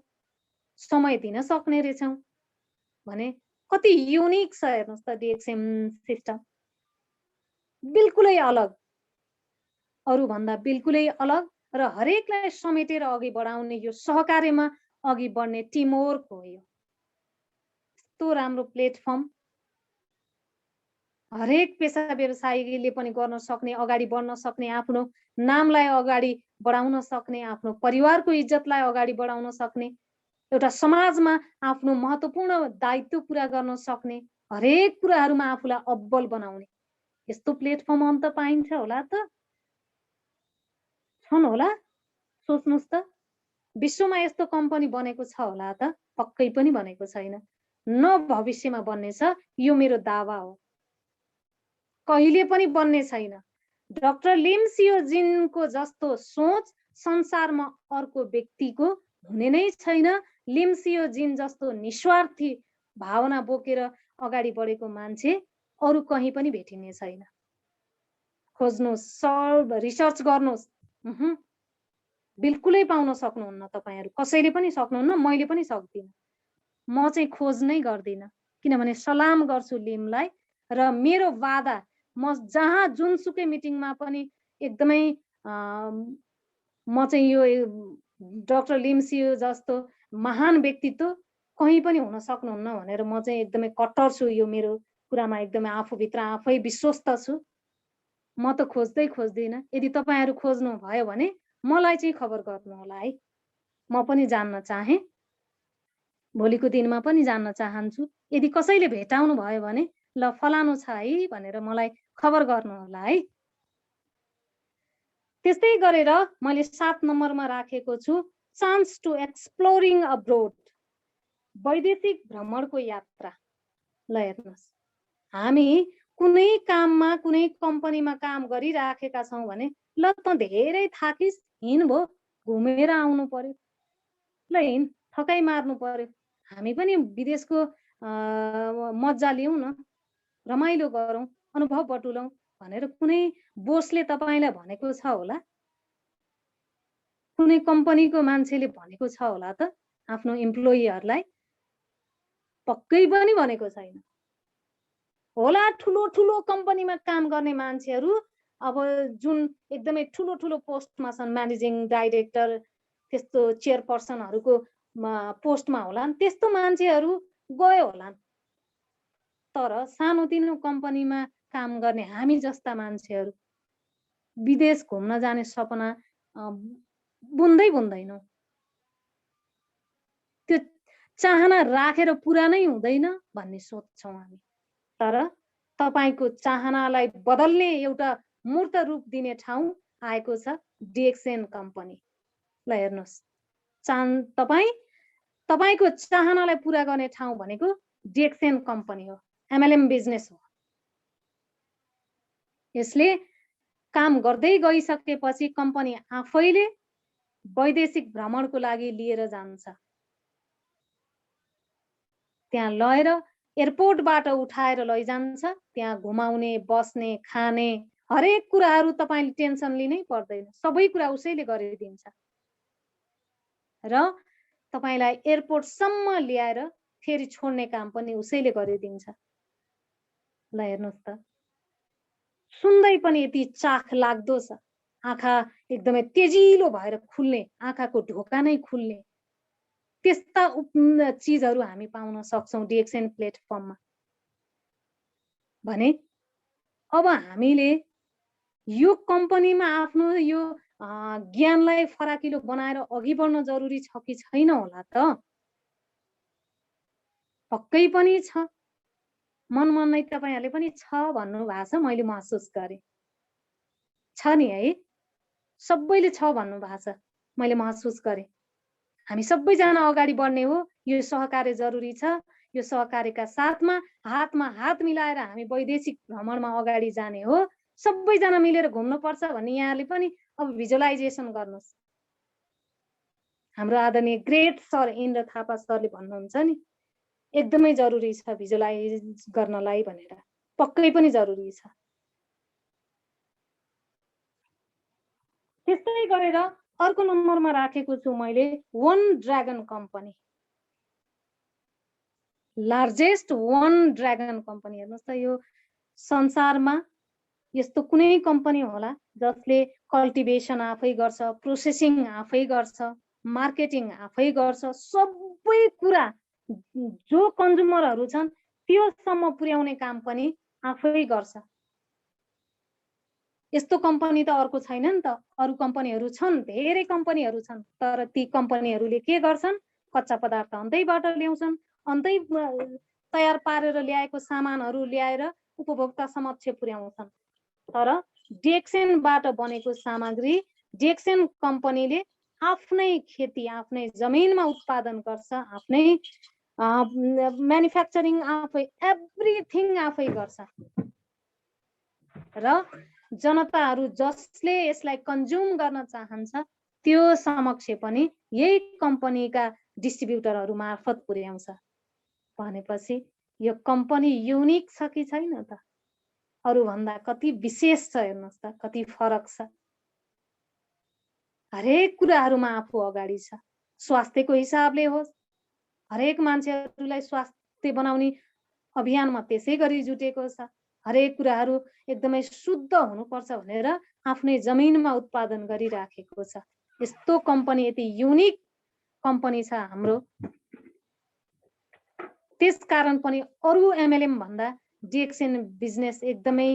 समय दिन सक्ने रहेछौँ भने कति युनिक छ हेर्नुहोस् त डिएक्सन सिस्टम। बिल्कुलै अलग, अरूभन्दा बिल्कुलै अलग र हरेकलाई समेटेर अघि बढाउने यो सहकार्यमा अघि बढ्ने टिमवर्क हो। यो यस्तो राम्रो प्लेटफर्म हरेक पेसा व्यवसायीले पनि गर्न सक्ने, अगाडि बढ्न सक्ने, आफ्नो नामलाई अगाडि बढाउन सक्ने, आफ्नो परिवारको इज्जतलाई अगाडि बढाउन सक्ने, एउटा समाजमा आफ्नो महत्त्वपूर्ण दायित्व पूरा गर्न सक्ने, हरेक कुराहरूमा आफूलाई अब्बल बनाउने यस्तो प्लेटफर्म अन्त पाइन्छ होला त? छन् होला? सोच्नुहोस् त, विश्वमा यस्तो कम्पनी बनेको छ होला त? पक्कै पनि बनेको छैन, न भविष्यमा बन्नेछ, यो मेरो दावा हो। कहिले पनि बन्ने छैन। डाक्टर लिम्सियोजिनको जस्तो सोच संसारमा अर्को व्यक्तिको हुने नै छैन। लिम्सियोजिन जस्तो निस्वार्थी भावना बोकेर अगाडि बढेको मान्छे अरू कहीँ पनि भेटिने छैन। खोज्नुहोस्, सर्च गर्नुहोस्, बिल्कुलै पाउन सक्नुहुन्न तपाईहरु, कसैले पनि सक्नुहुन्न, मैले पनि सक्दिनँ। म चाहिँ खोज नै गर्दिनँ, किनभने सलाम गर्छु लिमलाई र मेरो वादा म जहाँ जुनसुकै मिटिङमा पनि एकदमै म चाहिँ यो डाक्टर लिमसियो जस्तो महान व्यक्तित्व कहीँ पनि हुन सक्नुहुन्न भनेर म चाहिँ एकदमै कट्टर छु। यो मेरो कुरामा एकदमै आफूभित्र आफै विश्वस्त छु। म त खोज्दिनँ। यदि तपाईहरु खोज्नु भयो भने मलाई चाहिँ खबर गर्नु होला है। म पनि जान्न चाहे, भोलिको दिनमा पनि जान्न चाहन्छु। यदि कसैले भेटाउनु भयो भने ल फलानु छ है भनेर मलाई खबर गर्नु होला है। त्यस्तै गरेर मैले 7 नम्बरमा राखेको छु चान्स टु एक्सप्लोरिङ अब्रोड, वैदेशिक भ्रमणको यात्रा। ल हेर्नुस्, हामी कुनै काममा कुनै कम्पनीमा काम गरिराखेका छौं भने ल त धेरै थाकिस, हिँड भो, घुमेर आउनु पर्यो। ल हिँड, थकाइ मार्नु पर्यो। हामी पनि विदेशको मज्जा लिउँ न, रमाइलो गरौँ, अनुभव बटुलौँ भनेर कुनै बोसले तपाईलाई भनेको छ होला? कुनै कम्पनीको मान्छेले भनेको छ होला त आफ्नो इम्प्लोइहरुलाई? पक्कै पनि भनेको छैन होला। ठुलो ठुलो कम्पनीमा काम गर्ने मान्छेहरू अब जुन एकदमै ठुलो ठुलो पोस्टमा छन्, म्यानेजिङ डाइरेक्टर त्यस्तो चेयरपर्सनहरुको पोस्टमा होलान्, त्यस्तो मान्छेहरू गयो होलान्। तर सानोतिनो कम्पनीमा काम गर्ने हामी जस्ता मान्छेहरू विदेश घुम्न जाने सपना बुन्दैनौं। त्यो चाहना राखेर पुरा नै हुँदैन भन्ने सोच्छौं हामी। तर तपाईको चाहनालाई बदल्ने एउटा मूर्त रूप दिने ठाउँ आएको छ डिएक्सएन कम्पनी। ल हेर्नुस्, तपाईको चाहनालाई पुरा गर्ने ठाउँ भनेको डिएक्सएन कम्पनी हो, एमएलएम बिजनेस हो। यसले काम गर्दै गइसकेपछि कम्पनी आफैले वैदेशिक भ्रमणको लागि लिएर जान्छ। त्यहाँ लगेर एयरपोर्टबाट उठाएर लैजान्छ। त्यहाँ घुमाउने, बस्ने, खाने हरेक कुराहरू तपाईले टेन्सन लिनै पर्दैन, सबै कुरा उसैले गरिदिन्छ र तपाईलाई एयरपोर्टसम्म ल्याएर फेरि छोड्ने काम पनि उसैले गरिदिन्छ। ल हेर्नुस् त, सुन्दै पनि यति चाख लाग्दो छ। आँखा एकदमै तेजिलो भएर खुल्ने, आँखाको ढोका नै खुल्ने, त्यस्ता चीजहरू हामी पाउन सक्छौं डिएक्सएन प्लेटफर्ममा। भने अब हामीले यो कम्पनीमा आफ्नो यो ज्ञानलाई फराकिलो बनाएर अघि बढ्न जरुरी छ कि छैन होला त? पक्कै पनि छ। मनमनै तपाईहरुले पनि छ भन्नु भएको छ, मैले महसुस गरे। छ नि है, सबैले छ भन्नु भएको छ, मैले महसुस गरे। हामी सबैजना अगाडि बढ्ने हो, यो सहकार्य जरुरी छ। यो सहकार्यका साथमा हातमा हात मिलाएर हामी वैदेशिक भ्रमणमा अगाडि जाने हो। सबैजना मिलेर घुम्नु पर्छ भन्ने यहाँले पनि अब भिजुअलाइजेसन गर्नुस्। हाम्रो आदरणीय ग्रेट सर इन्द्र थापा सरले भन्नुहुन्छ नि, एकदमै जरुरी छ भिजुअलाइज गर्नलाई भनेर। पक्कै पनि जरुरी छ। त्यस्तै गरेर अर्को नम्बरमा राखेको छु मैले वन ड्रागन कम्पनी, लार्जेस्ट वन ड्रागन कम्पनी। हेर्नुस् त, यो संसारमा यस्तो कुनै कम्पनी होला जसले कल्टिभेसन आफै गर्छ, प्रोसेसिङ आफै गर्छ, मार्केटिङ आफै गर्छ, सबै कुरा जो कन्ज्युमरहरू छन् त्योसम्म पुर्याउने काम पनि आफै गर्छ। यस्तो कम्पनी त अर्को छैन नि त। अरु कम्पनीहरू छन्, धेरै कम्पनीहरू छन्, तर ती कम्पनीहरूले के गर्छन्? कच्चा पदार्थ अन्तैबाट ल्याउँछन्, अन्तै तयार पारेर ल्याएको सामानहरू ल्याएर उपभोक्ता समक्ष पुर्याउँछन्। तर डिएक्सएनबाट बनेको सामग्री डिएक्सएन कम्पनीले आफ्नै खेती, आफ्नै जमिनमा उत्पादन गर्छ, आफ्नै म्यानुफ्याक्चरिङ आफै, एभ्रिथिङ आफै गर्छ र जनताहरू जसले यसलाई कन्ज्युम गर्न चाहन्छ त्यो समक्ष पनि यही कम्पनीका डिस्ट्रिब्युटरहरू मार्फत पुर्याउँछ। भनेपछि यो कम्पनी युनिक छ कि छैन त? अरु भन्दा कति विशेष छ हेर्नुस् त, कति फरक छ। हरेक कुराहरूमा आफू अगाडि छ। स्वास्थ्यको हिसाबले होस्, हरेक मान्छेहरूलाई स्वास्थ्य बनाउने अभियानमा त्यसै गरी जुटेको छ। हरेक कुराहरू एकदमै शुद्ध हुनुपर्छ भनेर आफ्नै जमिनमा उत्पादन गरिराखेको छ। यस्तो कम्पनी, यति युनिक कम्पनी छ हाम्रो। त्यस कारण पनि अरू एमएलएम भन्दा डिएक्सएन बिजनेस एकदमै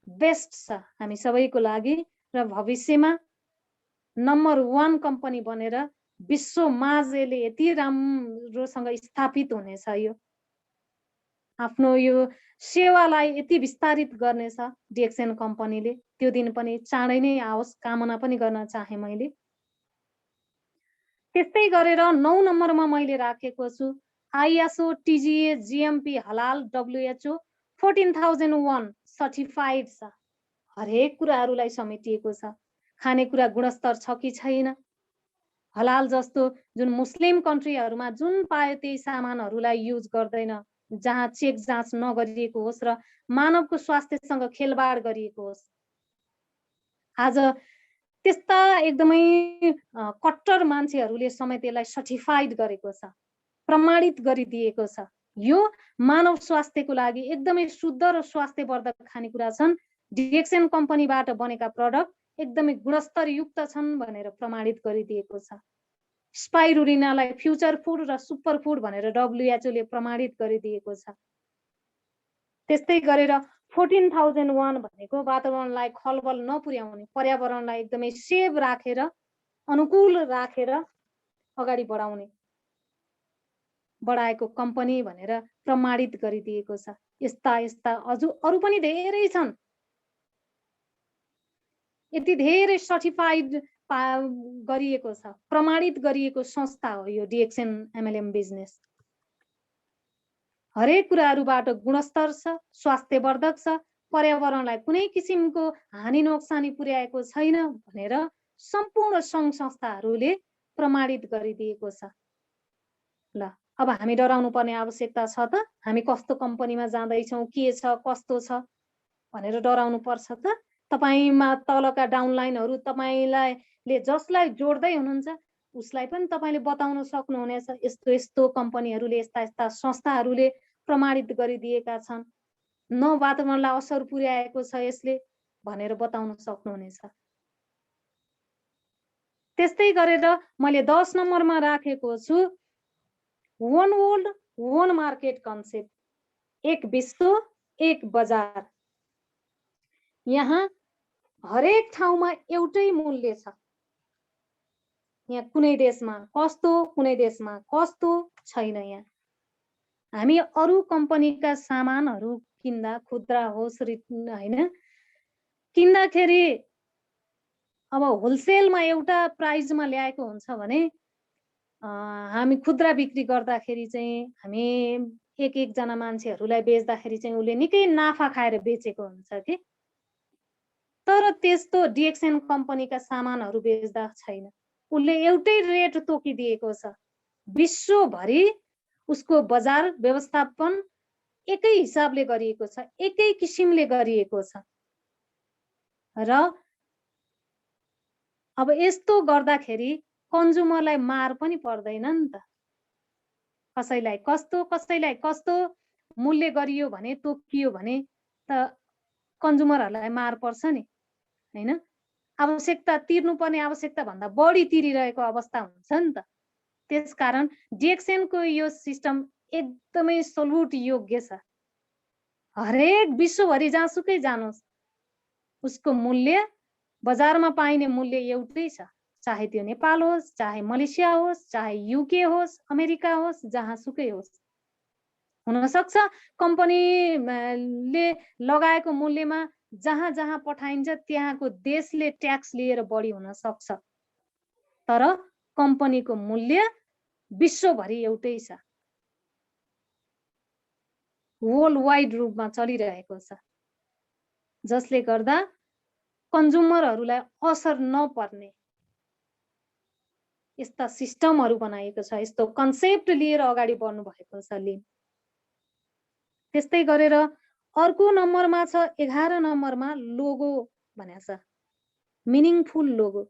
बेस्ट छ हामी सबैको लागि र भविष्यमा नम्बर 1 कम्पनी बनेर विश्वमाझ यसले यति राम्रोसँग स्थापित हुनेछ। यो आफ्नो यो सेवालाई यति विस्तारित गर्नेछ डिएक्सएन कम्पनीले। त्यो दिन पनि चाँडै नै आओस् कामना पनि गर्न चाहे मैले। त्यस्तै गरेर 9 नम्बरमा मैले राखेको छु आइएसओ टिजिए जिएमपी हलाल WHO 14001 सर्टिफाइड छ। हरेक कुराहरूलाई समेटिएको छ। खानेकुरा गुणस्तर छ कि छैन, हलाल जस्तो जुन मुस्लिम कन्ट्रीहरूमा जुन पायो त्यही सामानहरूलाई युज गर्दैन, जहाँ चेक जाँच नगरिएको होस् र मानवको स्वास्थ्यसँग खेलबाड गरिएको होस्। आज त्यस्ता एकदमै कट्टर मान्छेहरूले समेत यसलाई सर्टिफाइड गरेको छ, प्रमाणित गरिदिएको छ। यो मानव स्वास्थ्यको लागि एकदमै शुद्ध र स्वास्थ्यवर्धक खानेकुरा छन्। डिएक्सएन कम्पनीबाट बनेका प्रडक्ट एकदमै गुणस्तरयुक्त छन् भनेर प्रमाणित गरिदिएको छ। स्पाइरुलिनालाई फ्युचर फुड र सुपर फुड भनेर WHO ले प्रमाणित गरिदिएको छ। त्यस्तै गरेर 14001 भनेको वातावरणलाई खलबल नपुर्याउने, पर्यावरणलाई एकदमै सेभ राखेर, अनुकूल राखेर अगाडि बढाएको कम्पनी भनेर प्रमाणित गरिदिएको छ। यस्ता यस्ता अरू पनि धेरै छन्। यति धेरै सर्टिफाइड गरिएको छ, प्रमाणित गरिएको संस्था हो यो डिएक्सएन एमएलएम बिजनेस। हरेक कुराहरूबाट गुणस्तर छ, स्वास्थ्यवर्धक छ, पर्यावरणलाई कुनै किसिमको हानि नोक्सानी पुर्याएको छैन भनेर सम्पूर्ण सङ्घ संस्थाहरूले प्रमाणित गरिदिएको छ। ल अब हामी डराउनु पर्ने आवश्यकता छ त? हामी कस्तो कम्पनीमा जाँदैछौँ, के छ कस्तो छ भनेर डराउनु पर्छ त? तपाईमा तलका डाउनलाइनहरू तपाईलाई जसलाई जोड्दै हुनुहुन्छ उसलाई पनि तपाईले बताउन सक्नुहुनेछ, यस्तो यस्तो कम्पनीहरूले, यस्ता यस्ता संस्थाहरूले प्रमाणित गरिदिएका छन्, न वातावरणलाई असर पुर्याएको छ यसले भनेर बताउन सक्नुहुनेछ। त्यस्तै गरेर मैले 10 नम्बरमा राखेको छु वन वर्ल्ड वन मार्केट कन्सेप्ट, एक विश्व एक बजार। यहाँ हरेक ठाउँमा एउटै मूल्य छ। यहाँ कुनै देशमा कस्तो, कुनै देशमा कस्तो छैन। यहाँ हामी अरू कम्पनीका सामानहरू किन्दा, खुद्रा होस् हैन, किन्दाखेरि अब होलसेलमा एउटा प्राइसमा ल्याएको हुन्छ भने हामी खुद्रा बिक्री गर्दाखेरि चाहिँ हामी एक जना मान्छेहरूलाई बेच्दाखेरि चाहिँ उसले निकै नाफा खाएर बेचेको हुन्छ कि। तर त्यस्तो डिएक्सएन कम्पनीका सामानहरू बेच्दा छैन, उसले एउटै रेट तोकिदिएको छ। विश्वभरि उसको बजार व्यवस्थापन एकै हिसाबले गरिएको छ, एकै किसिमले गरिएको छ। र अब यस्तो गर्दाखेरि कन्ज्युमरलाई मार पनि पर्दैन नि त। कसैलाई कस्तो मूल्य गरियो भने, तोकियो भने त कन्ज्युमरहरूलाई मार पर्छ नि, हैन? आवश्यकता तिर्नुपर्ने आवश्यकता भन्दा बढी तिरिरहेको अवस्था हुन्छ नि त। त्यसकारण डिएक्सएनको यो सिस्टम एकदमै सल्युट योग्य छ। हरेक विश्वभरि जहाँसुकै जानुहोस् उसको मूल्य, बजारमा पाइने मूल्य एउटै छ। चाहे त्यो नेपाल होस्, चाहे मलेसिया होस्, चाहे युके होस्, अमेरिका होस्, जहाँसुकै होस्। हुनसक्छ कम्पनीले लगाएको मूल्यमा जहाँ जहाँ पठाइन्छ त्यहाँको देशले ट्याक्स लिएर बढी हुन सक्छ, तर कम्पनीको मूल्य विश्वभरि एउटै छ, वर्ल्ड वाइड रूपमा चलिरहेको छ, जसले गर्दा कन्ज्युमरहरूलाई असर नपर्ने यस्ता सिस्टमहरू बनाएको छ। यस्तो कन्सेप्ट लिएर अगाडि बढ्नु भएको छ लिन। त्यस्तै गरेर अर्को नम्बरमा छ 11 नम्बरमा लोगो भनेको छ, मिनिङफुल लोगो।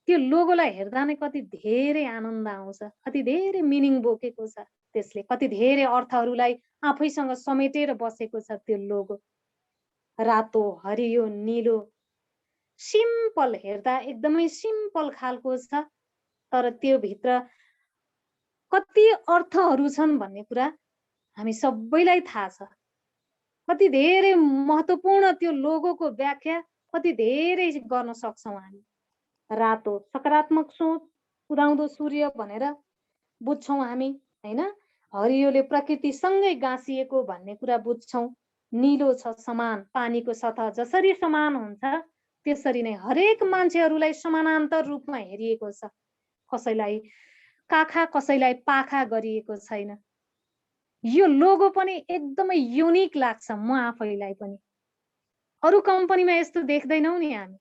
त्यो लोगोलाई हेर्दा नै कति धेरै आनन्द आउँछ, कति धेरै मिनिङ बोकेको छ, त्यसले कति धेरै अर्थहरूलाई आफैसँग समेटेर बसेको छ। त्यो लोगो रातो, हरियो, नीलो, सिम्पल, हेर्दा एकदमै सिम्पल खालको छ, तर त्यो भित्र कति अर्थहरू छन् भन्ने कुरा हामी सबैलाई थाहा छ। कति धेरै महत्त्वपूर्ण त्यो लोगोको व्याख्या कति धेरै गर्न सक्छौँ हामी। रातो सकारात्मक सोच, उदाउँदो सूर्य भनेर बुझ्छौँ हामी, हैन? हरियोले प्रकृतिसँगै गाँसिएको भन्ने कुरा बुझ्छौँ। नीलो छ समान, पानीको सतह जसरी समान हुन्छ त्यसरी नै हरेक मान्छेहरूलाई समानान्तर रूपमा हेरिएको छ। कसैलाई काखा, कसैलाई पाखा गरिएको छैन। यो लोगो पनि एकदमै युनिक लाग्छ म आफैलाई पनि। अरू कम्पनीमा यस्तो देख्दैनौँ नि हामी।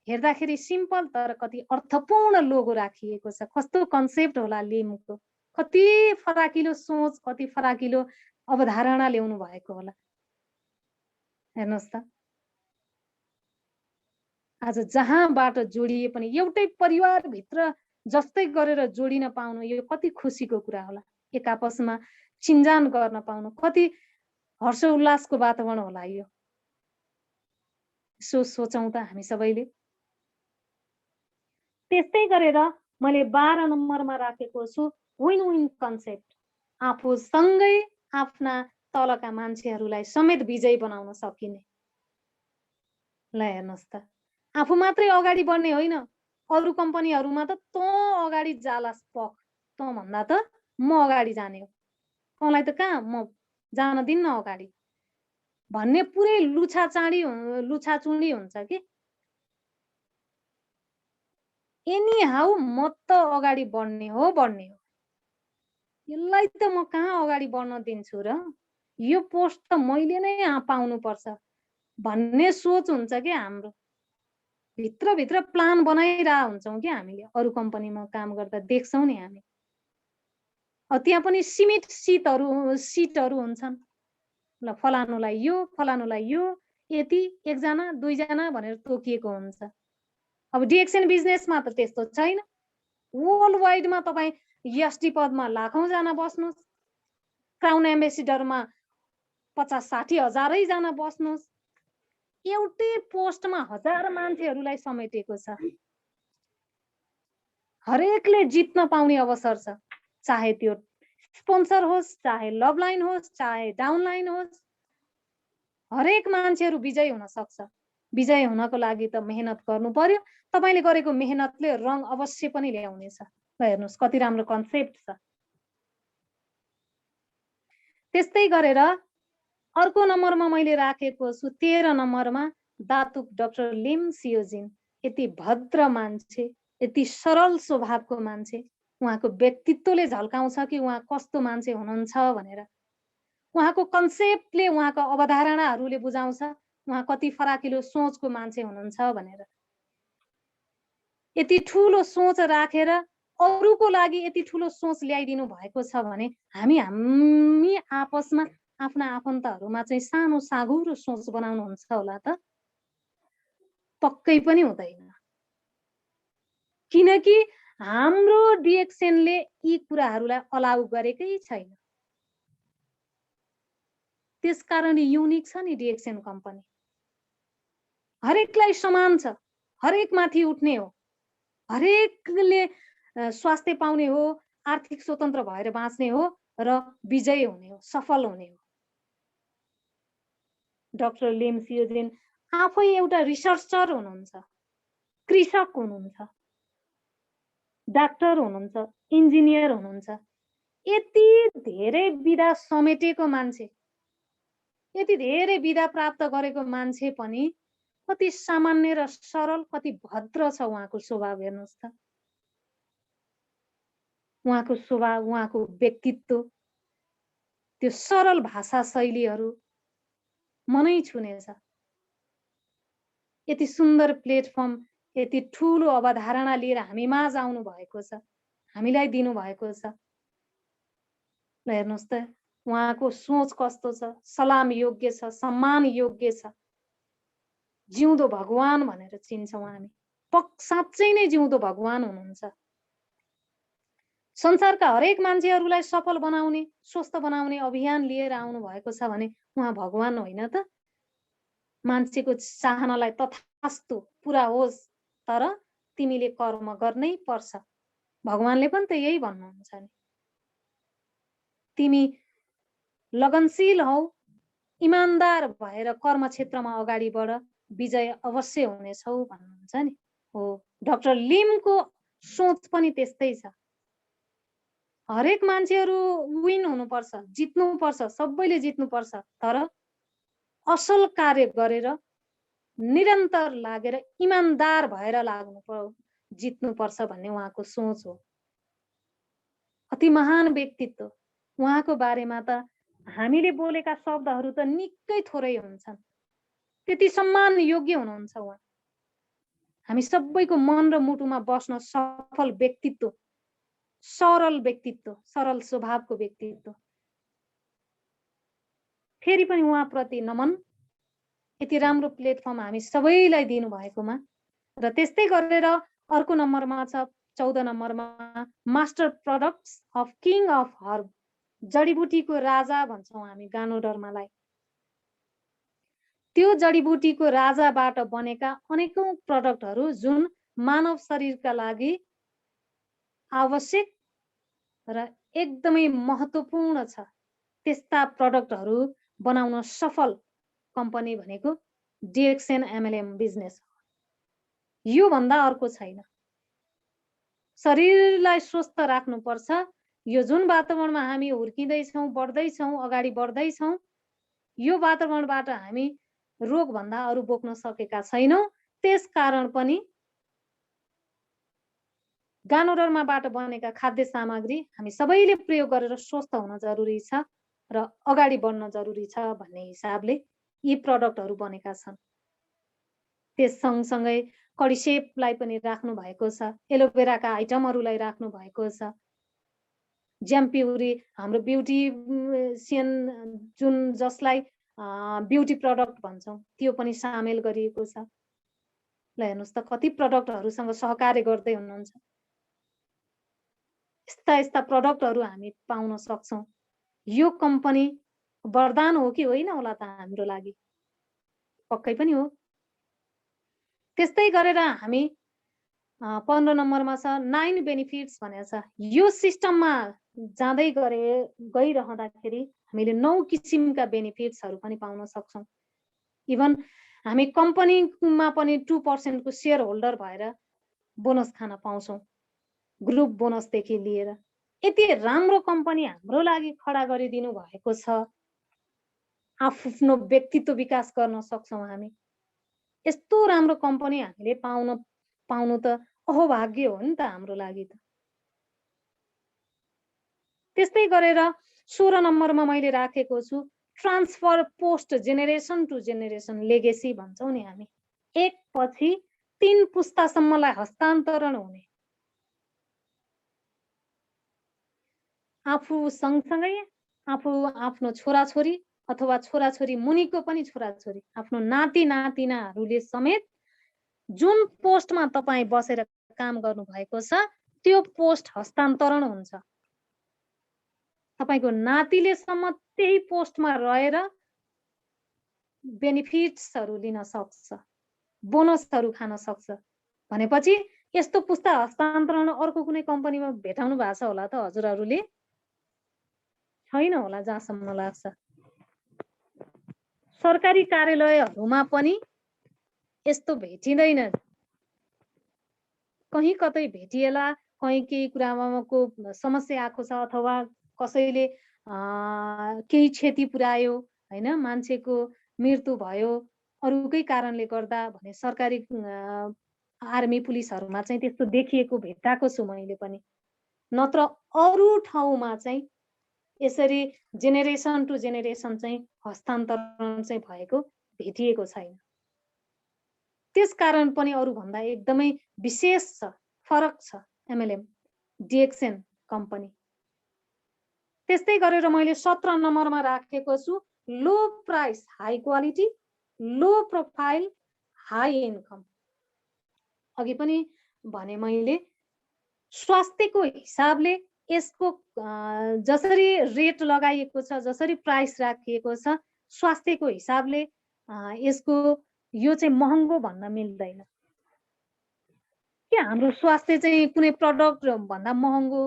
हेर्दाखेरि सिम्पल तर कति अर्थपूर्ण लोगो राखिएको छ। कस्तो कन्सेप्ट होला लिमको, कति फराकिलो सोच, कति फराकिलो अवधारणा ल्याउनु भएको होला। हेर्नुहोस् त, आज जहाँबाट जोडिए पनि एउटै परिवारभित्र जस्तै गरेर जोडिन पाउनु यो कति खुसीको कुरा होला। एक आपसमा चिन्जान गर्न पाउनु कति हर्ष उल्लासको वातावरण होला। यो यसो सोचौँ त हामी सबैले। त्यस्तै गरेर मैले 12 नम्बरमा राखेको छु विन विन कन्सेप्ट। आफूसँगै आफ्ना तलका मान्छेहरूलाई समेत विजयी बनाउन सकिने। ल हेर्नुहोस् त, आफू मात्रै अगाडि बढ्ने होइन, अरू कम्पनीहरूमा त तँ अगाडि जालास पख, तँ भन्दा त म अगाडि जाने हो, तँलाई त कहाँ म जान दिन्न अगाडि भन्ने पुरै लुछाचुँडी हुन्छ कि। एनी हाउ म त अगाडि बढ्ने हो। यसलाई त म कहाँ अगाडि बढ्न दिन्छु र, यो पोस्ट त मैले नै पाउनुपर्छ भन्ने सोच हुन्छ कि हाम्रो। भित्रभित्र प्लान बनाइरह हुन्छौँ कि हामीले। अरू कम्पनीमा काम गर्दा देख्छौँ नि हामी। त्यहाँ पनि सीमित सिटहरू हुन्छन्। ल फलानुलाई यो यति, एकजना दुईजना भनेर तोकिएको हुन्छ। अब डिएक्सन बिजनेसमा त त्यस्तो छैन। वर्ल्ड वाइडमा तपाईँ एसडी पदमा लाखौँ जना बस्नुहोस्, क्राउन एम्बेसिडरमा 50-60 हजारै जना बस्नुहोस्, एउटै पोस्टमा 1000 मान्छेहरूलाई समेटेको छ। हरेकले जित्न पाउने अवसर छ, चाहे त्यो स्पोन्सर होस्, चाहे लभलाइन होस्, चाहे डाउनलाइन होस्, हरेक मान्छेहरू विजयी हुन सक्छ। विजयी हुनको लागि त मेहनत गर्नु पर्यो। तपाईले गरेको मेहनतले रङ अवश्य पनि ल्याउनेछ। ल हेर्नुहोस् कति राम्रो कन्सेप्ट छ। त्यस्तै गरेर अर्को नम्बरमा मैले राखेको छु 13 नम्बरमा दातुक डाक्टर लिम सियोजिन। यति भद्र मान्छे, यति सरल स्वभावको मान्छे, उहाँको व्यक्तित्वले झल्काउँछ कि उहाँ कस्तो मान्छे हुनुहुन्छ भनेर। उहाँको कन्सेप्टले, उहाँको अवधारणाहरूले बुझाउँछ उहाँ कति फराकिलो सोचको मान्छे हुनुहुन्छ भनेर। यति ठुलो सोच राखेर अरूको लागि यति ठुलो सोच ल्याइदिनु भएको छ भने हामी आपसमा आफ्ना आफन्तहरूमा चाहिँ सानो साँघुरो सोच बनाउनुहुन्छ होला त? पक्कै पनि हुँदैन। किनकि हाम्रो डिएक्सनले यी कुराहरूलाई अलाउ गरेकै छैन। त्यसकारण युनिक छ नि डिएक्सन कम्पनी। हरेकलाई समान छ, हरेक माथि उठ्ने हो, हरेकले स्वास्थ्य पाउने हो, आर्थिक स्वतन्त्र भएर बाँच्ने हो र विजयी हुने हो, सफल हुने हो। डाक्टर लिम सियोजिन आफै एउटा रिसर्चर हुनुहुन्छ, कृषक हुनुहुन्छ, डाक्टर हुनुहुन्छ, इन्जिनियर हुनुहुन्छ। यति धेरै विधा समेटेको मान्छे, यति धेरै विधा प्राप्त गरेको मान्छे पनि कति सामान्य र सरल, कति भद्र छ उहाँको स्वभाव। हेर्नुहोस् त, उहाँको स्वभाव, उहाँको व्यक्तित्व, त्यो सरल भाषा शैलीहरू मनै छुनेछ। यति सुन्दर प्लेटफर्म, यति ठुलो अवधारणा लिएर हामी माझ आउनु भएको छ, हामीलाई दिनु भएको छ। ल हेर्नुहोस् त, उहाँको सोच कस्तो छ, सलाम योग्य छ, सम्मान योग्य छ। जिउँदो भगवान भनेर चिन्छौँ हामी। साँच्चै नै जिउँदो भगवान हुनुहुन्छ। संसारका हरेक मान्छेहरूलाई सफल बनाउने स्वस्थ बनाउने अभियान लिएर आउनु भएको छ भने उहाँ भगवान होइन त? मान्छेको चाहनालाई तथास्तु पुरा होस्, तर तिमीले कर्म गर्नै पर्छ। भगवानले पनि त यही भन्नुहुन्छ नि। तिमी लगनशील हौ, इमानदार भएर कर्म क्षेत्रमा अगाडि बढ, विजय अवश्य हुनेछौ भन्नुहुन्छ नि। हो, डाक्टर लिमको सोच पनि त्यस्तै छ। हरेक मान्छेहरू विन हुनुपर्छ, जित्नुपर्छ, सबैले जित्नुपर्छ, तर असल कार्य गरेर निरन्तर लागेर इमानदार भएर जित्नुपर्छ भन्ने उहाँको सोच हो। अति महान व्यक्तित्व। उहाँको बारेमा त हामीले बोलेका शब्दहरू त निकै थोरै हुन्छन्। त्यति सम्मान योग्य हुनुहुन्छ उहाँ। हामी सबैको मन र मुटुमा बस्न सफल व्यक्तित्व, सरल व्यक्तित्व, सरल स्वभावको व्यक्तित्व। फेरि पनि उहाँप्रति नमन, यति राम्रो प्लेटफर्म हामी सबैलाई दिनु भएकोमा। र त्यस्तै गरेर अर्को नम्बरमा छ 14 नम्बरमा master products of king of herb, जडीबुटीको राजा भन्छौँ हामी गानोडर्मालाई। त्यो जडीबुटीको राजाबाट बनेका अनेकौं प्रोडक्टहरू जुन मानव शरीरका लागि आवश्यक र एकदमै महत्त्वपूर्ण छ, त्यस्ता प्रोडक्टहरू बनाउन सफल कम्पनी भनेको डिएक्सएन एमएलएम बिजनेस हो। यो भन्दा अर्को छैन। शरीरलाई स्वस्थ राख्नुपर्छ। यो जुन वातावरणमा हामी हुर्किँदैछौँ, बढ्दैछौँ, अगाडि बढ्दैछौँ, यो वातावरणबाट हामी रोग भन्दा अरू बोक्न सकेका छैनौँ। त्यस कारण पनि गानोडर्माबाट बनेका खाद्य सामग्री हामी सबैले प्रयोग गरेर स्वस्थ हुन जरुरी छ र अगाडि बढ्न जरुरी छ भन्ने हिसाबले यी प्रोडक्टहरू बनेका छन्। त्यस सँगसँगै कडिसेपलाई पनि राख्नु भएको छ, एलोभेराका आइटमहरूलाई राख्नु भएको छ, ज्याम्प्युरी हाम्रो ब्युटिसियन जुन जसलाई ब्युटी प्रोडक्ट भन्छौँ त्यो पनि सामेल गरिएको छ। ल हेर्नुहोस् त कति प्रोडक्टहरूसँग सहकार्य गर्दै हुनुहुन्छ। यस्ता यस्ता प्रोडक्टहरू हामी पाउन सक्छौँ। यो कम्पनी वरदान हो कि होइन होला त हाम्रो लागि? पक्कै पनि हो। त्यस्तै गरेर हामी 15 नम्बरमा छ 9 बेनिफिट्स भनेको छ। यो सिस्टममा जाँदै गइरहँदाखेरि हामीले 9 किसिमका बेनिफिट्सहरू पनि पाउन सक्छौँ। इभन हामी कम्पनीमा पनि 2% को शेयर होल्डर भएर बोनस खान पाउँछौँ, ग्रुप बोनसदेखि लिएर। यति राम्रो कम्पनी हाम्रो लागि खडा गरिदिनु भएको छ। आफ्नो व्यक्तित्व विकास गर्न सक्छौँ हामी। यस्तो राम्रो कम्पनी हामीले पाउनु त अहोभाग्य हो नि त हाम्रो लागि त। त्यस्तै गरेर 16 नम्बरमा मैले राखेको छु transfer post generation to generation legacy भन्छौँ नि हामी। एक पछि 3 पुस्तासम्मलाई हस्तान्तरण हुने। आफू सँगसँगै आफू आफ्नो छोराछोरी अथवा छोराछोरी मुनिको पनि छोराछोरी, आफ्नो नाति नातिनाहरूले समेत जुन पोस्टमा तपाईँ बसेर काम गर्नु भएको छ त्यो पोस्ट हस्तान्तरण हुन्छ। तपाईको नातिले सम्म त्यही पोस्टमा रहेर बेनिफिट्सहरू लिन सक्छ, बोनसहरू खान सक्छ। भनेपछि यस्तो पुस्ता हस्तान्तरण अर्को कुनै कम्पनीमा भेटाउनु भएको छ होला त हजुरहरूले? छैन होला जहाँसम्म लाग्छ। सरकारी कार्यालयहरूमा पनि यस्तो भेटिँदैन। कहीँ कतै भेटिएला, कहीँ केही कुरामा को समस्या आएको छ अथवा कसैले केही क्षति पुर्यायो हैन, मान्छेको मृत्यु भयो अरूकै कारणले गर्दा भने सरकारी आर्मी पुलिसहरूमा चाहिँ त्यस्तो देखिएको भेटाएको छु मैले पनि। नत्र अरू ठाउँमा चाहिँ यसरी जेनेरेसन टु जेनेरेसन चाहिँ हस्तान्तरण चाहिँ भएको भेटिएको छैन। त्यस कारण पनि अरू भन्दा एकदमै विशेष छ, फरक छ एमएलएम डिएक्सएन कम्पनी। त्यस्तै गरेर मैले 17 नम्बरमा राखेको छु लो price high quality, low profile high income. अघि पनि भने मैले स्वास्थ्यको हिसाबले यसको जसरी रेट लगाइएको छ, जसरी प्राइस राखिएको छ, स्वास्थ्यको हिसाबले यसको यो चाहिँ महँगो भन्न मिल्दैन के हाम्रो स्वास्थ्य चाहिँ कुनै प्रडक्ट भन्दा महँगो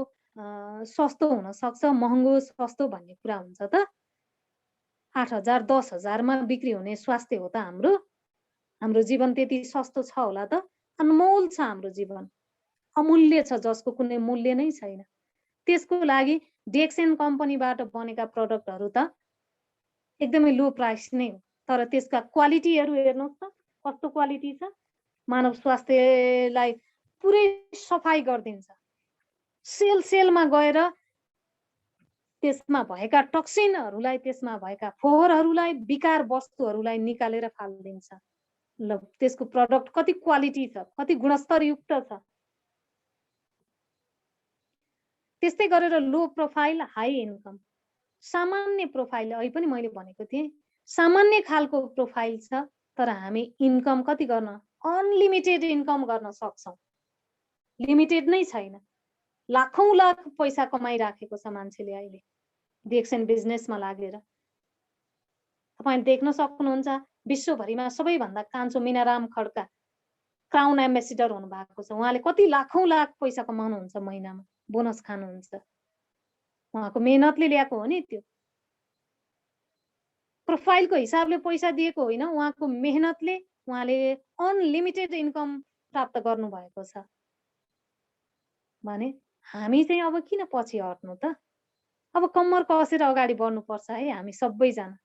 सस्तो हुन सक्छ, महँगो सस्तो भन्ने कुरा हुन्छ त 8,000 10,000 मा बिक्री हुने स्वास्थ्य हो त हाम्रो जीवन त्यति सस्तो छ होला त? अनमोल छ हाम्रो जीवन, अमूल्य छ, जसको कुनै मूल्य नै छैन। त्यसको लागि डिएक्सएन कम्पनीबाट बनेका प्रडक्टहरू त एकदमै लो प्राइस नै हो, तर त्यसका क्वालिटीहरू हेर्नुहोस् त कस्तो क्वालिटी छ। मानव स्वास्थ्यलाई पुरै सफाई गरिदिन्छ। सेलमा गएर त्यसमा भएका टक्सिनहरूलाई, त्यसमा भएका फोहोरहरूलाई, विकार वस्तुहरूलाई निकालेर फालिदिन्छ। ल त्यसको प्रडक्ट कति क्वालिटी छ, कति गुणस्तरयुक्त छ। त्यस्तै गरेर लो प्रोफाइल हाई इन्कम, सामान्य प्रोफाइल अहिले पनि मैले भनेको थिएँ सामान्य खालको प्रोफाइल छ, तर हामी इन्कम कति गर्न अनलिमिटेड इन्कम गर्न सक्छौँ, लिमिटेड नै छैन। लाखौं लाख पैसा कमाइराखेको छ मान्छेले अहिले डिएक्सएन बिजनेसमा लागेर। तपाईले देख्न सक्नुहुन्छ विश्वभरिमा सबैभन्दा कान्छो मीनाराम खड्का क्राउन एम्बेसिडर हुनु भएको छ। उहाँले कति लाखौं लाख पैसा कमाउनुहुन्छ, महिनामा बोनस खानुहुन्छ। उहाँको मेहनतले ल्याएको हो नि त्यो। प्रोफाइलको हिसाबले पैसा दिएको होइन, उहाँको मेहनतले उहाँले अनलिमिटेड इन्कम प्राप्त गर्नु भएको छ। भने हामी चाहिँ अब किन पछि हट्नु त? अब कम्मर कसेर अगाडि बढ्नुपर्छ है हामी सबैजना।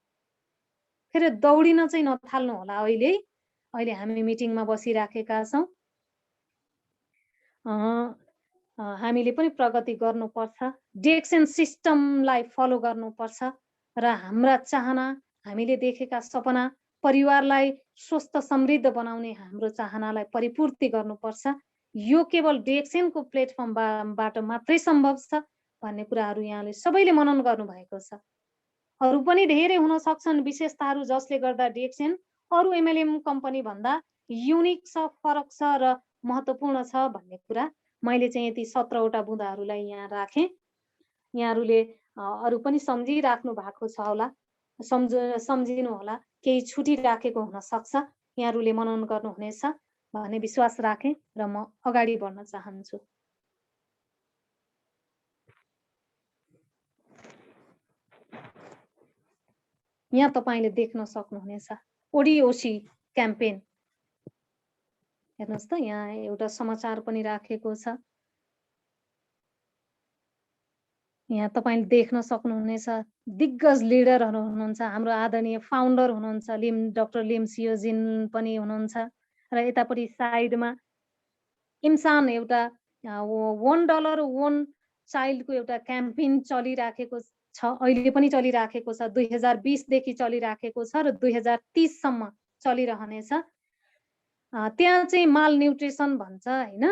फेरि दौडिन चाहिँ नथाल्नु होला। अहिले हामी मिटिङमा बसिराखेका छौँ, हामीले पनि प्रगति गर्नुपर्छ, डिएक्सएन सिस्टमलाई फलो गर्नुपर्छ र हाम्रा चाहना, हामीले देखेका सपना, परिवारलाई स्वस्थ समृद्ध बनाउने हाम्रो चाहनालाई परिपूर्ति गर्नुपर्छ। यो केवल डिएक्सएनको प्लेटफर्मबाट मात्रै सम्भव छ भन्ने कुराहरू यहाँले सबैले मनन गर्नु भएको छ। अरू पनि धेरै हुन सक्छन् विशेषताहरू जसले गर्दा डिएक्सएन अरू एमएलएम कम्पनी भन्दा युनिक छ, फरक छ र महत्त्वपूर्ण छ भन्ने कुरा मैले चाहिँ यति 17वटा बुँदाहरूलाई यहाँ राखेँ। यहाँहरूले अरू पनि सम्झिराख्नु भएको छ होला, सम्झिनु होला, केही छुटिराखेको हुन सक्छ, यहाँहरूले मनन गर्नुहुनेछ भन्ने विश्वास राखेँ र म अगाडि बढ्न चाहन्छु। यहाँ तपाईले देख्न सक्नुहुनेछ ओडिओसी क्याम्पेन। हेर्नुहोस् त, यहाँ एउटा समाचार पनि राखेको छ। यहाँ तपाईले देख्न सक्नुहुनेछ दिग्गज लिडरहरू हुनुहुन्छ। हाम्रो आदरणीय फाउन्डर हुनुहुन्छ डाक्टर लिम सियोजिन पनि हुनुहुन्छ र यतापट्टि साइडमा इन्सान एउटा $1 1 चाइल्डको एउटा क्याम्पेन चलिराखेको छ, अहिले पनि चलिराखेको छ। 2020 देखि चलिराखेको छ र 2030 सम्म चलिरहनेछ। त्यहाँ चाहिँ माल न्युट्रिसन भन्छ हैन,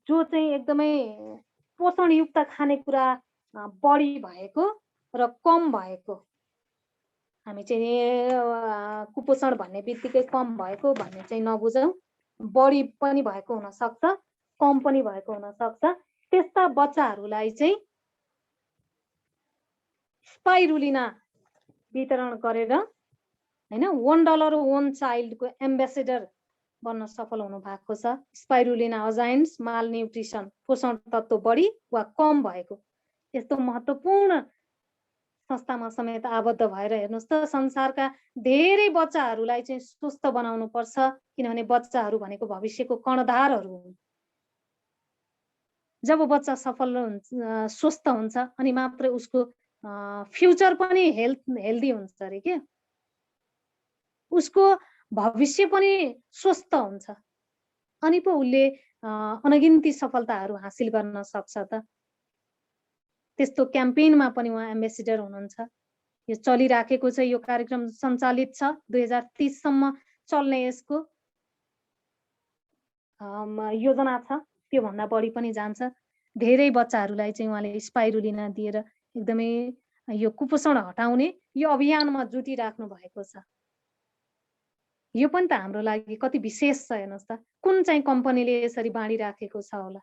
जो चाहिँ एकदमै पोषणयुक्त खानेकुरा बढी भएको र कम भएको। हामी चाहिँ कुपोषण भन्ने बित्तिकै कम भएको भन्ने चाहिँ नबुझौँ। बढी पनि भएको हुन सक्छ, कम पनि भएको हुन सक्छ। त्यस्ता बच्चाहरूलाई चाहिँ स्पाइरुलिना वितरण गरेर हैन $1 1 चाइल्डको एम्बेसेडर बन्न सफल हुनु भएको छ। स्पाइरुलिना अजाइन्स माल न्युट्रिसन, पोषण तत्त्व बढी वा कम भएको यस्तो महत्त्वपूर्ण संस्थामा समेत आबद्ध भएर हेर्नुहोस् त संसारका धेरै बच्चाहरूलाई चाहिँ स्वस्थ बनाउनु पर्छ, किनभने बच्चाहरू भनेको भविष्यको कर्णधारहरू हुन्। जब बच्चा सफल हुन्छ, स्वस्थ हुन्छ, अनि मात्र उसको फ्युचर पनि हेल्दी हुन्छ अरे के, उसको भविष्य पनि स्वस्थ हुन्छ, अनि पो उसले अनगिन्ती सफलताहरू हासिल गर्न सक्छ त। त्यस्तो क्याम्पेनमा पनि उहाँ एम्बेसिडर हुनुहुन्छ। यो चलिराखेको छ, यो कार्यक्रम सञ्चालित छ, 2030 सम्म चल्ने यसको योजना छ। त्योभन्दा बढी पनि जान्छ। धेरै बच्चाहरूलाई चाहिँ उहाँले स्पाइरुलिना दिएर एकदमै यो कुपोषण हटाउने यो अभियानमा जुटिराख्नु भएको छ। यो पनि त हाम्रो लागि कति विशेष छ हेर्नुहोस् त। कुन चाहिँ कम्पनीले यसरी बाँडिराखेको छ होला।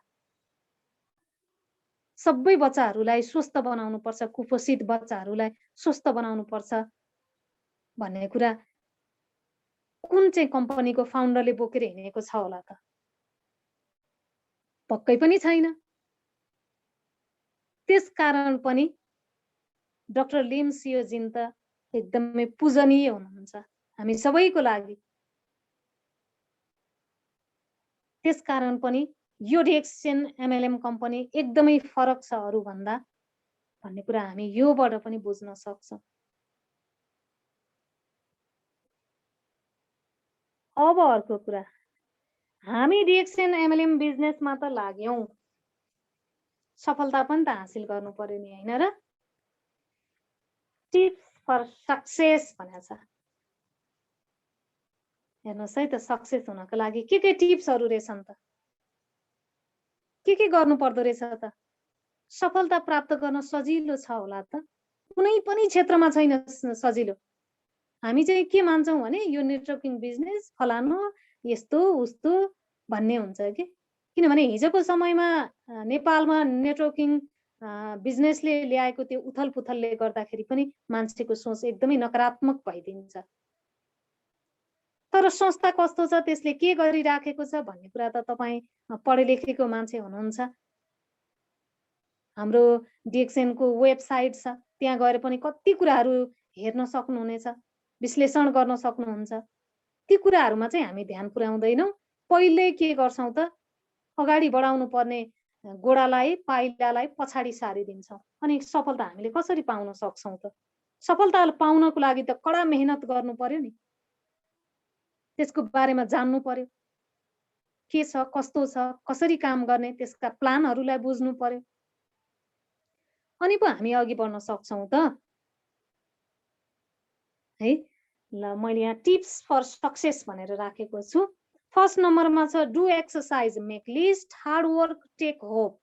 सबै बच्चाहरूलाई स्वस्थ बनाउनु पर्छ, कुपोषित बच्चाहरूलाई स्वस्थ बनाउनु पर्छ भन्ने कुरा कुन चाहिँ कम्पनीको फाउन्डरले बोकेर हिँडेको छ होला त? पक्कै पनि छैन। त्यसकारण पनि डाक्टर लिम सियोजिन त एकदमै पूजनीय हुनुहुन्छ हामी सबैको लागि। त्यसकारण पनि यो डिएक्सन एमएलएम कम्पनी एकदमै फरक छ अरू भन्दा भन्ने कुरा हामी योबाट पनि बुझ्न सक्छौं। अब अर्को कुरा, हामी डिएक्सन एमएलएम बिजनेसमा त लाग्यौं, सफलता पनि त हासिल गर्नु पर्यो नि, हैन र? टिप्स फर सक्सेस भनेको छ। हेर्नुहोस् है त, सक्सेस हुनको लागि के टिप्सहरू रहेछन् त? के गर्नु पर्दो रहेछ त? सफलता प्राप्त गर्न सजिलो छ होला त? कुनै पनि क्षेत्रमा छैन सजिलो। हामी चाहिँ के मान्छौं भने यो नेटवर्किङ बिजनेस फलानु यस्तो उस्तो भन्ने हुन्छ कि। किनभने हिजोको समयमा नेपालमा नेटवर्किङ बिजनेसले ल्याएको त्यो उथल पुथलले गर्दाखेरि पनि मान्छेको सोच एकदमै नकारात्मक भइदिन्छ। तर संस्था कस्तो छ, त्यसले के गरिराखेको छ भन्ने कुरा त तपाई पढे लेखेको मान्छे हुनुहुन्छ। हाम्रो डिएक्सएन को वेबसाइट छ, त्यहाँ गएर पनि कति कुराहरू हेर्न सक्नुहुनेछ, विश्लेषण गर्न सक्नुहुन्छ। ती कुराहरूमा चाहिँ हामी ध्यान पुर्याउँदैनौं। पहिले के गर्छौं त, अगाडि बढाउनु पर्ने गोडालाई पाइलालाई पछाडी सारिदिन्छौं। अनि सफलता हामीले कसरी पाउन सक्छौं त? सफलता पाउनको लागि त कडा मेहनत गर्नु पर्यो नि। त्यसको बारेमा जान्नु पर्यो, के छ कस्तो छ, कसरी काम गर्ने, त्यसका प्लानहरूलाई बुझ्नु पर्यो, अनि पो हामी अघि बढ्न सक्छौं त है। ल मैले यहाँ टिप्स फर सक्सेस भनेर राखेको छु। फर्स्ट नम्बरमा छ do exercise, make list, hard work, take hope.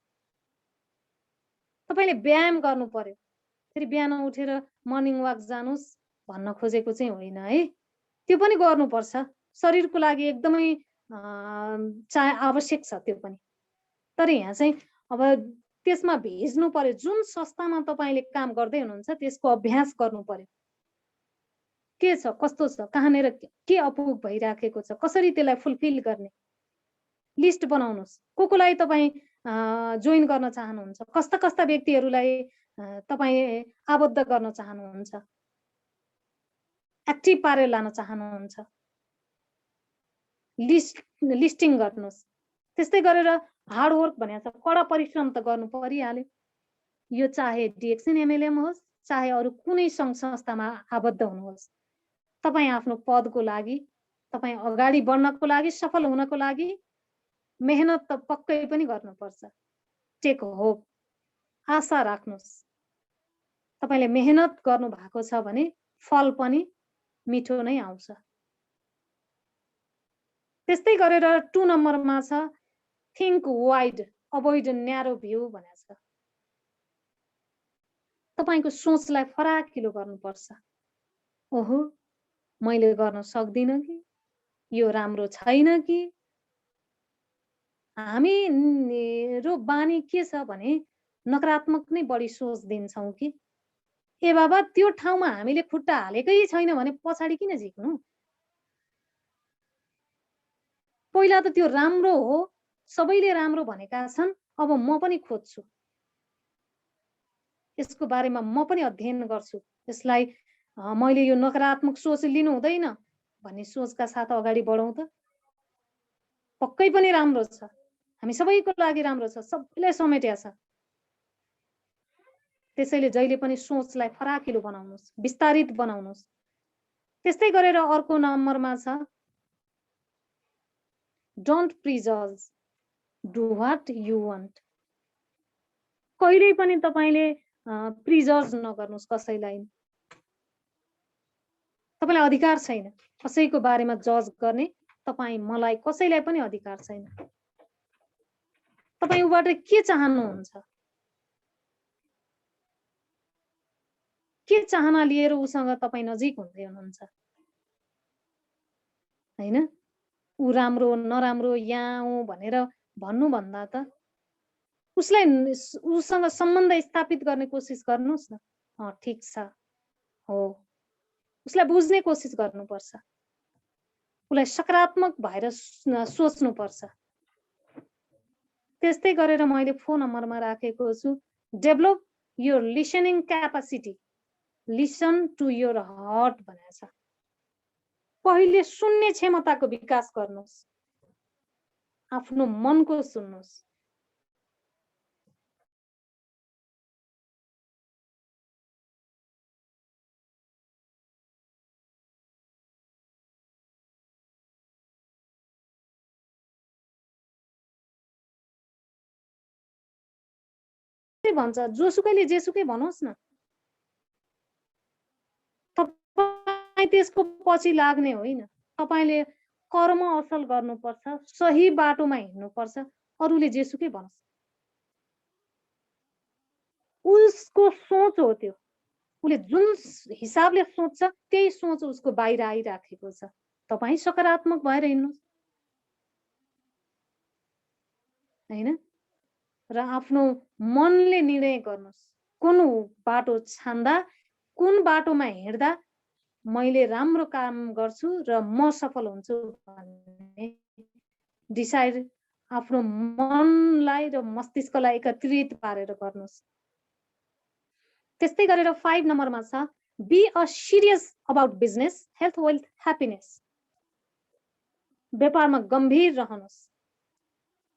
तपाईले व्यायाम गर्नु पर्यो। फेरि बिहान उठेर मर्निङ वाक जानुस् भन्न खोजेको चाहिँ होइन है, त्यो पनि गर्नुपर्छ। शरीरको लागि एकदमै आवश्यक छ त्यो पनि। तर यहाँ चाहिँ अब त्यसमा भेज्नु पर्यो। जुन संस्थामा तपाईले काम गर्दै हुनुहुन्छ त्यसको अभ्यास गर्नु पर्यो। के छ कस्तो छ, कहाँनेर के अपुग भइराखेको छ, कसरी त्यसलाई फुलफिल गर्ने लिस्ट बनाउनुस्। कोलाई तपाई जोइन गर्न चाहनुहुन्छ, कस्ता कस्ता व्यक्तिहरूलाई तपाई आबद्ध गर्न चाहनुहुन्छ, एक्टिभ पारेर लान चाहनुहुन्छ, लिस्टिङ गर्नुस्। त्यस्तै गरेर हार्ड वर्क भनेको छ, कडा परिश्रम त गर्नु परिहाल्यो। यो चाहे डिएक्सन एमएलएम होस्, चाहे अरू कुनै संघ संस्थामा आबद्ध हुनुहोस्, तपाई आफ्नो पदको लागि, तपाई अगाडि बढ्नको लागि, सफल हुनको लागि मेहनत त पक्कै पनि गर्नुपर्छ। टेक होप, आशा राख्नुस्। तपाईले मेहनत गर्नु भएको छ भने फल पनि मिठो नै आउँछ। त्यस्तै गरेर 2 नम्बरमा छ think wide, avoid narrow view भनेको छ। तपाईको सोचलाई फराकिलो गर्नुपर्छ। ओहो मैले गर्न सक्दिन कि, यो राम्रो छैन कि। हामीरो बानी के छ भने नकारात्मक नै बढी सोच दिन्छौं कि ए बाबा त्यो ठाउँमा हामीले खुट्टा हालेकै छैन भने पछाडी किन झिक्नु। पहिला त त्यो राम्रो हो, सबैले राम्रो भनेका छन्, अब म पनि खोज्छु, यसको बारेमा म पनि अध्ययन गर्छु, यसलाई मैले यो नकारात्मक सोच लिनु हुँदैन भन्ने सोचका साथ अगाडि बढौं त पक्कै पनि राम्रो छ। हामी सबैको लागि राम्रो छ, सबैलाई समेट्या छ। त्यसैले जहिले पनि सोचलाई फराकिलो बनाउनुस्, विस्तारित बनाउनुस्। त्यस्तै गरेर अर्को नम्बरमा छ don't please, do what you want. कहिल्यै पनि तपाईले प्रिजज नगर्नुस् कसैलाई। तपाईलाई अधिकार छैन कसैको बारेमा जज गर्ने, तपाई मलाई कसैलाई पनि अधिकार छैन। तपाई उबाट के चाहनुहुन्छ, के चाहना लिएर उसँग तपाई नजिक हुँदै हुनुहुन्छ। हैन। ऊ राम्रो नराम्रो यहाँ भनेर भन्नुभन्दा त उसलाई उसँग सम्बन्ध स्थापित गर्ने कोसिस गर्नुहोस् न। ठिक छ हो, उसलाई बुझ्ने कोसिस गर्नुपर्छ, उसलाई सकारात्मक भएर सोच्नुपर्छ। त्यस्तै गरेर मैले फोन नम्बरमा राखेको छु develop your listening capacity, listen to your heart भनेको छ। पहिले सुन्ने क्षमताको विकास गर्नुहोस्, आफ्नो मनको सुन्नुहोस्। भन्छ जोसुकैले जेसुकै भनोस् न, तपाईँ त्यसको पछि लाग्ने होइन। तपाईले कर्म असल गर्नुपर्छ, सही बाटोमा हिँड्नुपर्छ, अरूले जेसुकै भनोस्। उसको सोच हो त्यो, उसले जुन हिसाबले सोच्छ त्यही सोच उसको बाहिर आइराखेको छ। तपाईँ सकारात्मक भएर हिँड्नुहोस् हैन, र आफ्नो मनले निर्णय गर्नुहोस् कुन बाटो छान्दा, कुन बाटोमा हिँड्दा मैले राम्रो काम गर्छु र म सफल हुन्छु भन्ने डिसाइड आफ्नो मनलाई र मस्तिष्कलाई एकत्रित पारेर गर्नुहोस्। त्यस्तै गरेर 5 नम्बरमा छ be a serious about business, health, wealth, happiness. व्यापारमा गम्भीर रहनुहोस्।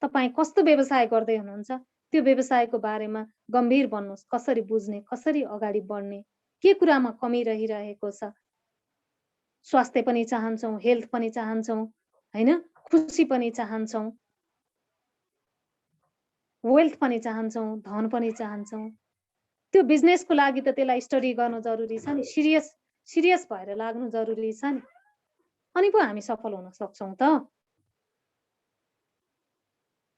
तपाईँ कस्तो व्यवसाय गर्दै हुनुहुन्छ त्यो व्यवसायको बारेमा गम्भीर बन्नुहोस्। कसरी बुझ्ने, कसरी अगाडि बढ्ने, के कुरामा कमी रहिरहेको छ। स्वास्थ्य पनि चाहन्छौँ, हेल्थ पनि चाहन्छौँ हैन, खुसी पनि चाहन्छौँ, वेल्थ पनि चाहन्छौँ, धन पनि चाहन्छौँ। त्यो बिजनेसको लागि त त्यसलाई स्टडी गर्नु जरुरी छ नि, सिरियस भएर लाग्नु जरुरी छ नि, अनि पो हामी सफल हुन सक्छौँ त।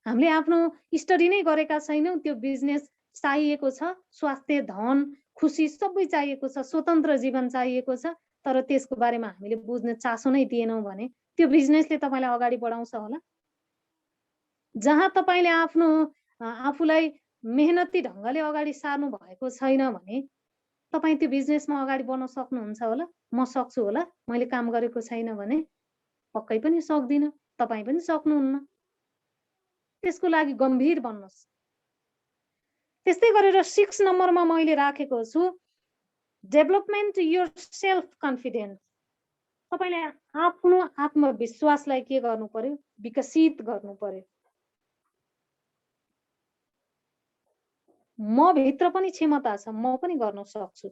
हामीले आफ्नो स्टडी नै गरेका छैनौँ, त्यो बिजनेस चाहिएको छ, स्वास्थ्य, धन, खुसी सबै चाहिएको छ, स्वतन्त्र जीवन चाहिएको छ, तर त्यसको बारेमा हामीले बुझ्न चासो नै दिएनौँ भने त्यो बिजनेसले तपाईलाई अगाडि बढाउँछ होला। जहाँ तपाईले आफ्नो आफूलाई मेहनती ढंगले अगाडि सार्नु भएको छैन भने तपाईँ त्यो बिजनेसमा अगाडि बढ्न सक्नुहुन्छ होला। म सक्छु होला, मैले काम गरेको छैन भने पक्कै पनि सक्दिन, तपाईँ पनि सक्नुहुन्न। त्यसको लागि गम्भीर बन्नुहोस्। त्यस्तै गरेर 6 नम्बरमा मैले राखेको छु डेभलपमेन्ट योर सेल्फ कन्फिडेन्स। तपाईले आफ्नो आत्मविश्वासलाई के गर्नु पर्यो, विकसित गर्नु पर्यो। म भित्र पनि क्षमता छ, म पनि गर्न सक्छु।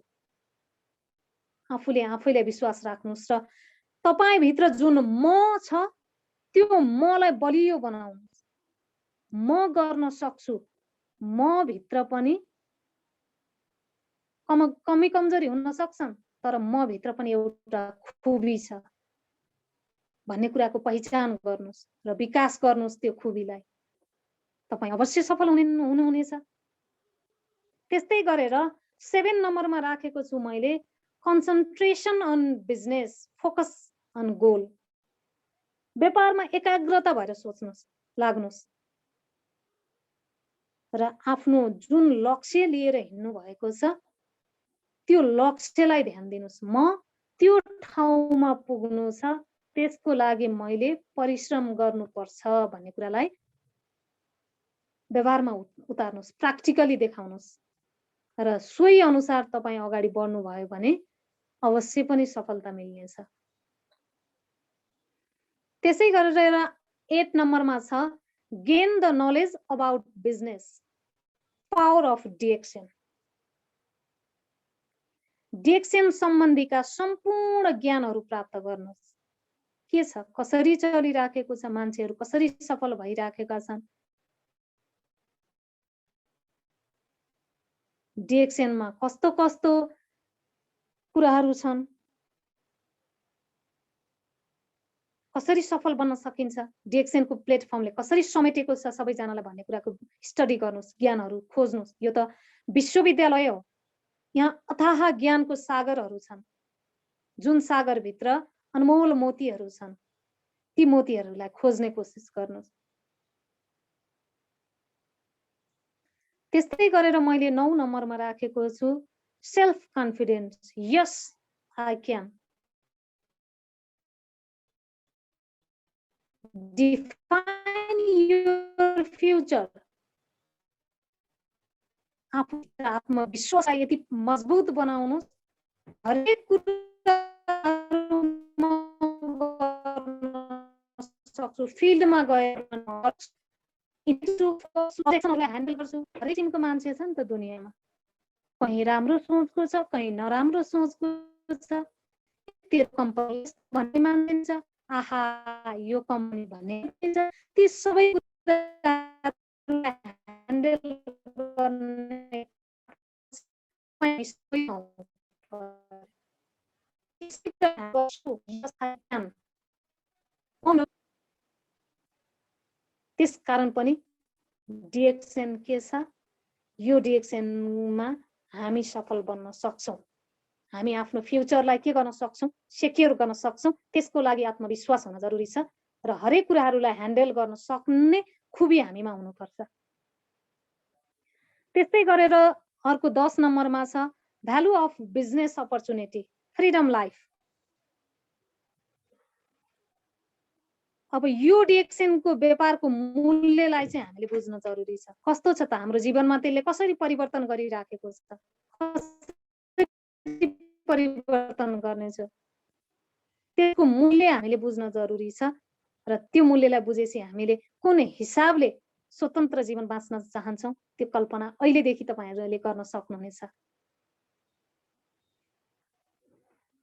आफूले आफैलाई विश्वास राख्नुहोस् र तपाईँ भित्र जुन म छ त्यो मलाई बलियो बनाउनुहोस्। म गर्न सक्छु, म भित्र पनि कमी कमजोरी हुन सक्छन्, तर म भित्र पनि एउटा खुबी छ भन्ने कुराको पहिचान गर्नुहोस् र विकास गर्नुहोस् त्यो खुबीलाई। तपाईँ अवश्य सफल हुनुहुनेछ। त्यस्तै गरेर 7 नम्बरमा राखेको छु मैले concentration on business, focus on goal. व्यापारमा एकाग्रता भएर सोच्नुहोस्, लाग्नुहोस् र आफ्नो जुन लक्ष्य लिएर हिँड्नु भएको छ त्यो लक्ष्यलाई ध्यान दिनुहोस्। म त्यो ठाउँमा पुग्नु छ, त्यसको लागि मैले परिश्रम गर्नुपर्छ भन्ने कुरालाई व्यवहारमा उतार्नुहोस्, प्र्याक्टिकली देखाउनुहोस् र सोही अनुसार तपाईँ अगाडि बढ्नु भयो भने अवश्य पनि सफलता मिल्नेछ। त्यसै गरेर 8 नम्बरमा छ gain the knowledge about business, power of DXN. DXN सम्बन्धीका सम्पूर्ण ज्ञानहरू प्राप्त गर्नुहोस्। के छ, कसरी चलिराखेको छ, मान्छेहरू कसरी सफल भइराखेका छन्, डिएक्सनमा कस्तो कस्तो कुराहरू छन्, कसरी सफल बन्न सकिन्छ, डिएक्सनको प्लेटफर्मले कसरी समेटेको छ सबैजनालाई भन्ने कुराको स्टडी गर्नुहोस्, ज्ञानहरू खोज्नुहोस्। यो त विश्वविद्यालय हो, यहाँ अथाह ज्ञानको सागरहरू छन्, जुन सागरभित्र अनमोल मोतीहरू छन्। ती मोतीहरूलाई खोज्ने कोसिस गर्नुहोस्। त्यस्तै गरेर मैले 9 नम्बरमा राखेको छु self confidence. Yes I can. Define your future. आत्मविश्वासलाई यति मजबुत बनाउनुहोस्, हरेक कुरामा सक्छु, फिल्डमा गएर ह्यान्डल गर्छु। हरेक किसिमको मान्छे छ नि त दुनियाँमा, कहीँ राम्रो सोचको छ, कहीँ नराम्रो सोचको छ। त्यो कम्पनी भन्ने मानिन्छ, आहा यो कम्पनी भन्ने, ती सबै ह्यान्डल गर्ने त्यस कारण पनि डिएक्सन के छ, यो डिएक्सनमा हामी सफल बन्न सक्छौँ। हामी आफ्नो फ्युचरलाई के गर्न सक्छौँ, सेक्योर गर्न सक्छौँ। त्यसको लागि आत्मविश्वास हुन जरुरी छ र हरेक कुराहरूलाई ह्यान्डल गर्न सक्ने खुबी हामीमा हुनुपर्छ। त्यस्तै गरेर अर्को 10 नम्बरमा छ value of business opportunity, freedom life. अब यो डिएक्सनको व्यापारको मूल्यलाई चाहिँ हामीले बुझ्न जरुरी छ। कस्तो छ त हाम्रो जीवनमा, त्यसले कसरी परिवर्तन गरिराखेको छ, कसरी परिवर्तन गर्नेछ, त्यसको मूल्य हामीले बुझ्न जरुरी छ। र त्यो मूल्यलाई बुझेपछि हामीले कुन हिसाबले स्वतन्त्र जीवन बाँच्न चाहन्छौँ त्यो कल्पना अहिलेदेखि तपाईहरूले गर्न सक्नुहुनेछ।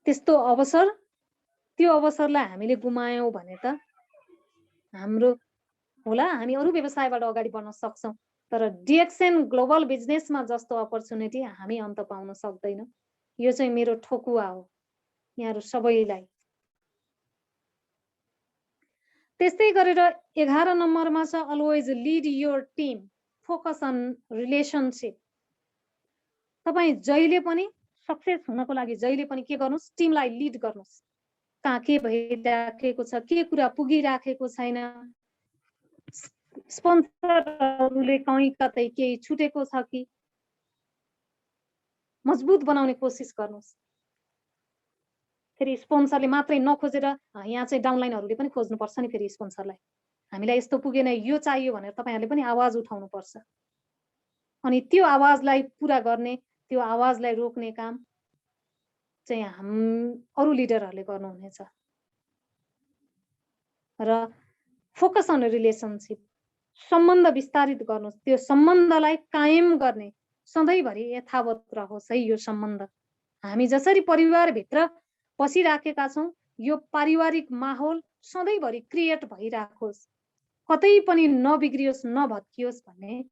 त्यस्तो अवसर, त्यो अवसरलाई हामीले गुमायौँ भने त हाम्रो होला, हामी अरू व्यवसायबाट अगाडि बढ्न सक्छौँ, तर डिएक्सन ग्लोबल बिजनेसमा जस्तो अपर्चुनिटी हामी अन्त पाउन सक्दैनौँ। यो चाहिँ मेरो ठोकुवा हो यहाँहरू सबैलाई। त्यस्तै गरेर 11 नम्बरमा छ always lead your team, focus on relationship. तपाईँ जहिले पनि सक्सेस हुनको लागि जहिले पनि के गर्नुहोस्, टिमलाई लिड गर्नुहोस्। कहाँ के भइराखेको छ, के कुरा पुगिराखेको छैन, स्पोन्सरहरूले कहीँ कतै केही छुटेको छ कि, मजबुत बनाउने कोसिस गर्नुहोस्। फेरि स्पोन्सरले मात्रै नखोजेर यहाँ चाहिँ डाउनलाइनहरूले पनि खोज्नुपर्छ नि। फेरि स्पोन्सरलाई हामीलाई यस्तो पुगेन, यो चाहियो भनेर तपाईँहरूले पनि आवाज उठाउनु पर्छ। अनि त्यो आवाजलाई पुरा गर्ने, त्यो आवाजलाई रोक्ने काम चाहिँ अरू लिडरहरूले गर्नुहुनेछ। र फोकस अन रिलेसनसिप, सम्बन्ध विस्तारित गर्नुहोस्। त्यो सम्बन्धलाई कायम गर्ने, सधैँभरि यथावत रहोस् है यो सम्बन्ध। हामी जसरी परिवारभित्र बसिराखेका छौँ, यो पारिवारिक माहौल सधैँभरि क्रिएट भइराखोस्, कतै पनि नबिग्रियोस्, नभत्कियोस् भन्ने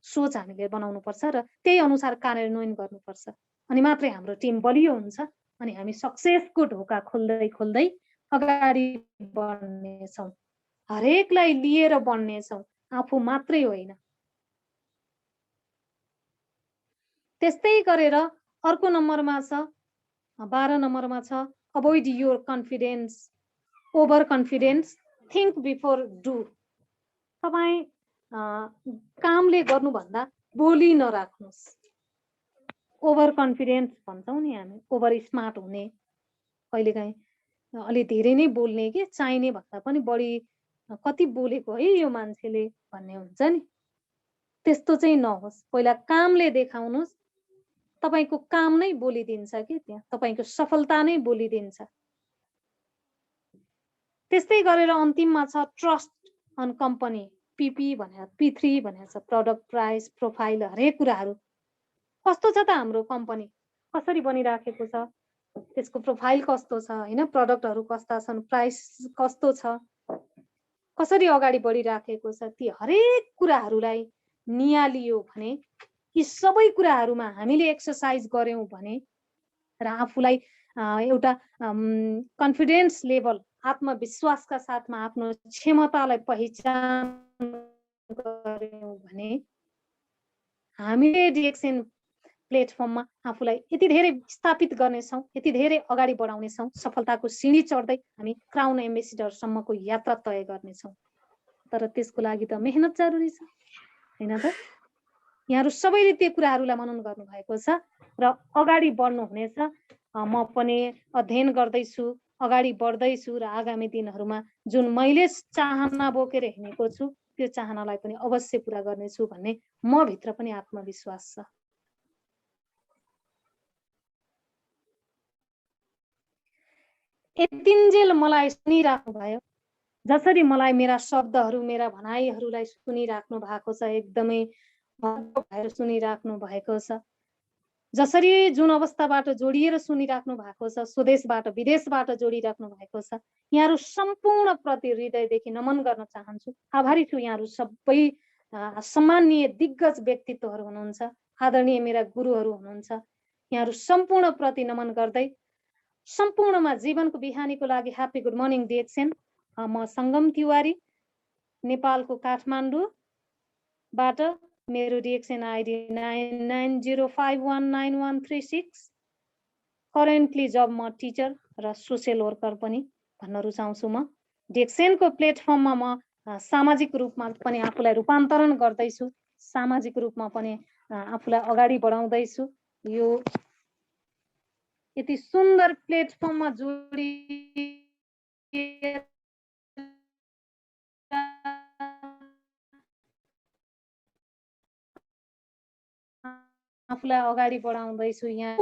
सोच हामीले बनाउनु पर्छ र त्यही अनुसार कार्यान्वयन गर्नुपर्छ। अनि मात्रै हाम्रो टिम बलियो हुन्छ अनि हामी सक्सेसको ढोका खोल्दै खोल्दै अगाडि बढ्नेछौँ। हरेकलाई लिएर बढ्नेछौँ, आफू मात्रै होइन। त्यस्तै गरेर अर्को नम्बरमा छ 12 नम्बरमा छ avoid your confidence, over confidence, think before do. तपाईँ कामले गर्नुभन्दा बोली नराख्नुहोस्। ओभर कन्फिडेन्स भन्छौँ नि हामी, ओभर स्मार्ट हुने, कहिलेकाहीँ अलि धेरै नै बोल्ने, के चाहिने भन्दा पनि बढी कति बोलेको है यो मान्छेले भन्ने हुन्छ नि, त्यस्तो चाहिँ नहोस्। पहिला कामले देखाउनुहोस्, तपाईको काम नै बोलिदिन्छ कि, त्यहाँ तपाईको सफलता नै बोलिदिन्छ। त्यस्तै गरेर अन्तिममा छ ट्रस्ट अन कम्पनी, पिपी भनेर, P3 भनेर छ, प्रडक्ट, प्राइस, प्रोफाइल, हरेक कुराहरू कस्तो छ त हाम्रो कम्पनी, कसरी बनिराखेको छ, त्यसको प्रोफाइल कस्तो छ हैन, प्रडक्टहरू कस्ता छन्, प्राइस कस्तो छ, कसरी अगाडि बढिराखेको छ, ती हरेक कुराहरूलाई नियालियो भने, यी सबै कुराहरूमा हामीले एक्सरसाइज गर्यौं भने र आफूलाई एउटा कन्फिडेन्स लेभल, आत्मविश्वासका साथमा आफ्नो क्षमतालाई पहिचान गर्यौं भने हामीले डिएक्सन प्लेटफर्ममा आफूलाई यति धेरै स्थापित गर्नेछौँ, यति धेरै अगाडि बढाउनेछौँ, सफलताको सिँढी चढ्दै हामी क्राउन एम्बेसिडरसम्मको यात्रा तय गर्नेछौँ। तर त्यसको लागि त मेहनत जरुरी छ, हैन त? यहाँहरू सबैले त्यो कुराहरूलाई मनन गर्नुभएको छ र अगाडि बढ्नु हुनेछ। म पनि अध्ययन गर्दैछु, अगाडि बढ्दैछु र आगामी दिनहरूमा जुन मैले चाहना बोकेर हिँडेको छु त्यो चाहनालाई पनि अवश्य पूरा गर्नेछु भन्ने म भित्र पनि आत्मविश्वास छ। यतिन्जेल मलाई सुनिराख्नु भयो, जसरी मलाई मेरा शब्दहरू मेरा भनाइहरूलाई सुनिराख्नु भएको छ, एकदमै भएर सुनिराख्नु भएको छ। जसरी जुन अवस्थाबाट जोडिएर सुनिराख्नु भएको छ, स्वदेशबाट विदेशबाट जोडिराख्नु भएको छ, यहाँहरू सम्पूर्ण प्रति हृदयदेखि नमन गर्न चाहन्छु। आभारी छु। यहाँहरू सबै सम्माननीय दिग्गज व्यक्तित्वहरू हुनुहुन्छ, आदरणीय मेरा गुरुहरू हुनुहुन्छ। यहाँहरू सम्पूर्ण प्रति नमन गर्दै सम्पूर्णमा जीवनको बिहानीको लागि ह्याप्पी गुड मर्निङ डिएक्सन। म सङ्गम तिवारी, नेपालको काठमाडौँबाट। मेरो डिएक्सन आइडी 9905199136। करेन्टली जब म टिचर र सोसियल वर्कर पनि भन्न रुचाउँछु। म डिएक्सनको प्लेटफर्ममा म सामाजिक रूपमा पनि आफूलाई रूपान्तरण गर्दैछु, सामाजिक रूपमा पनि आफूलाई अगाडि बढाउँदैछु। यो यति सुन्दर प्लेटफर्ममा जोडी आफूलाई अगाडि बढाउँदैछु। यहाँ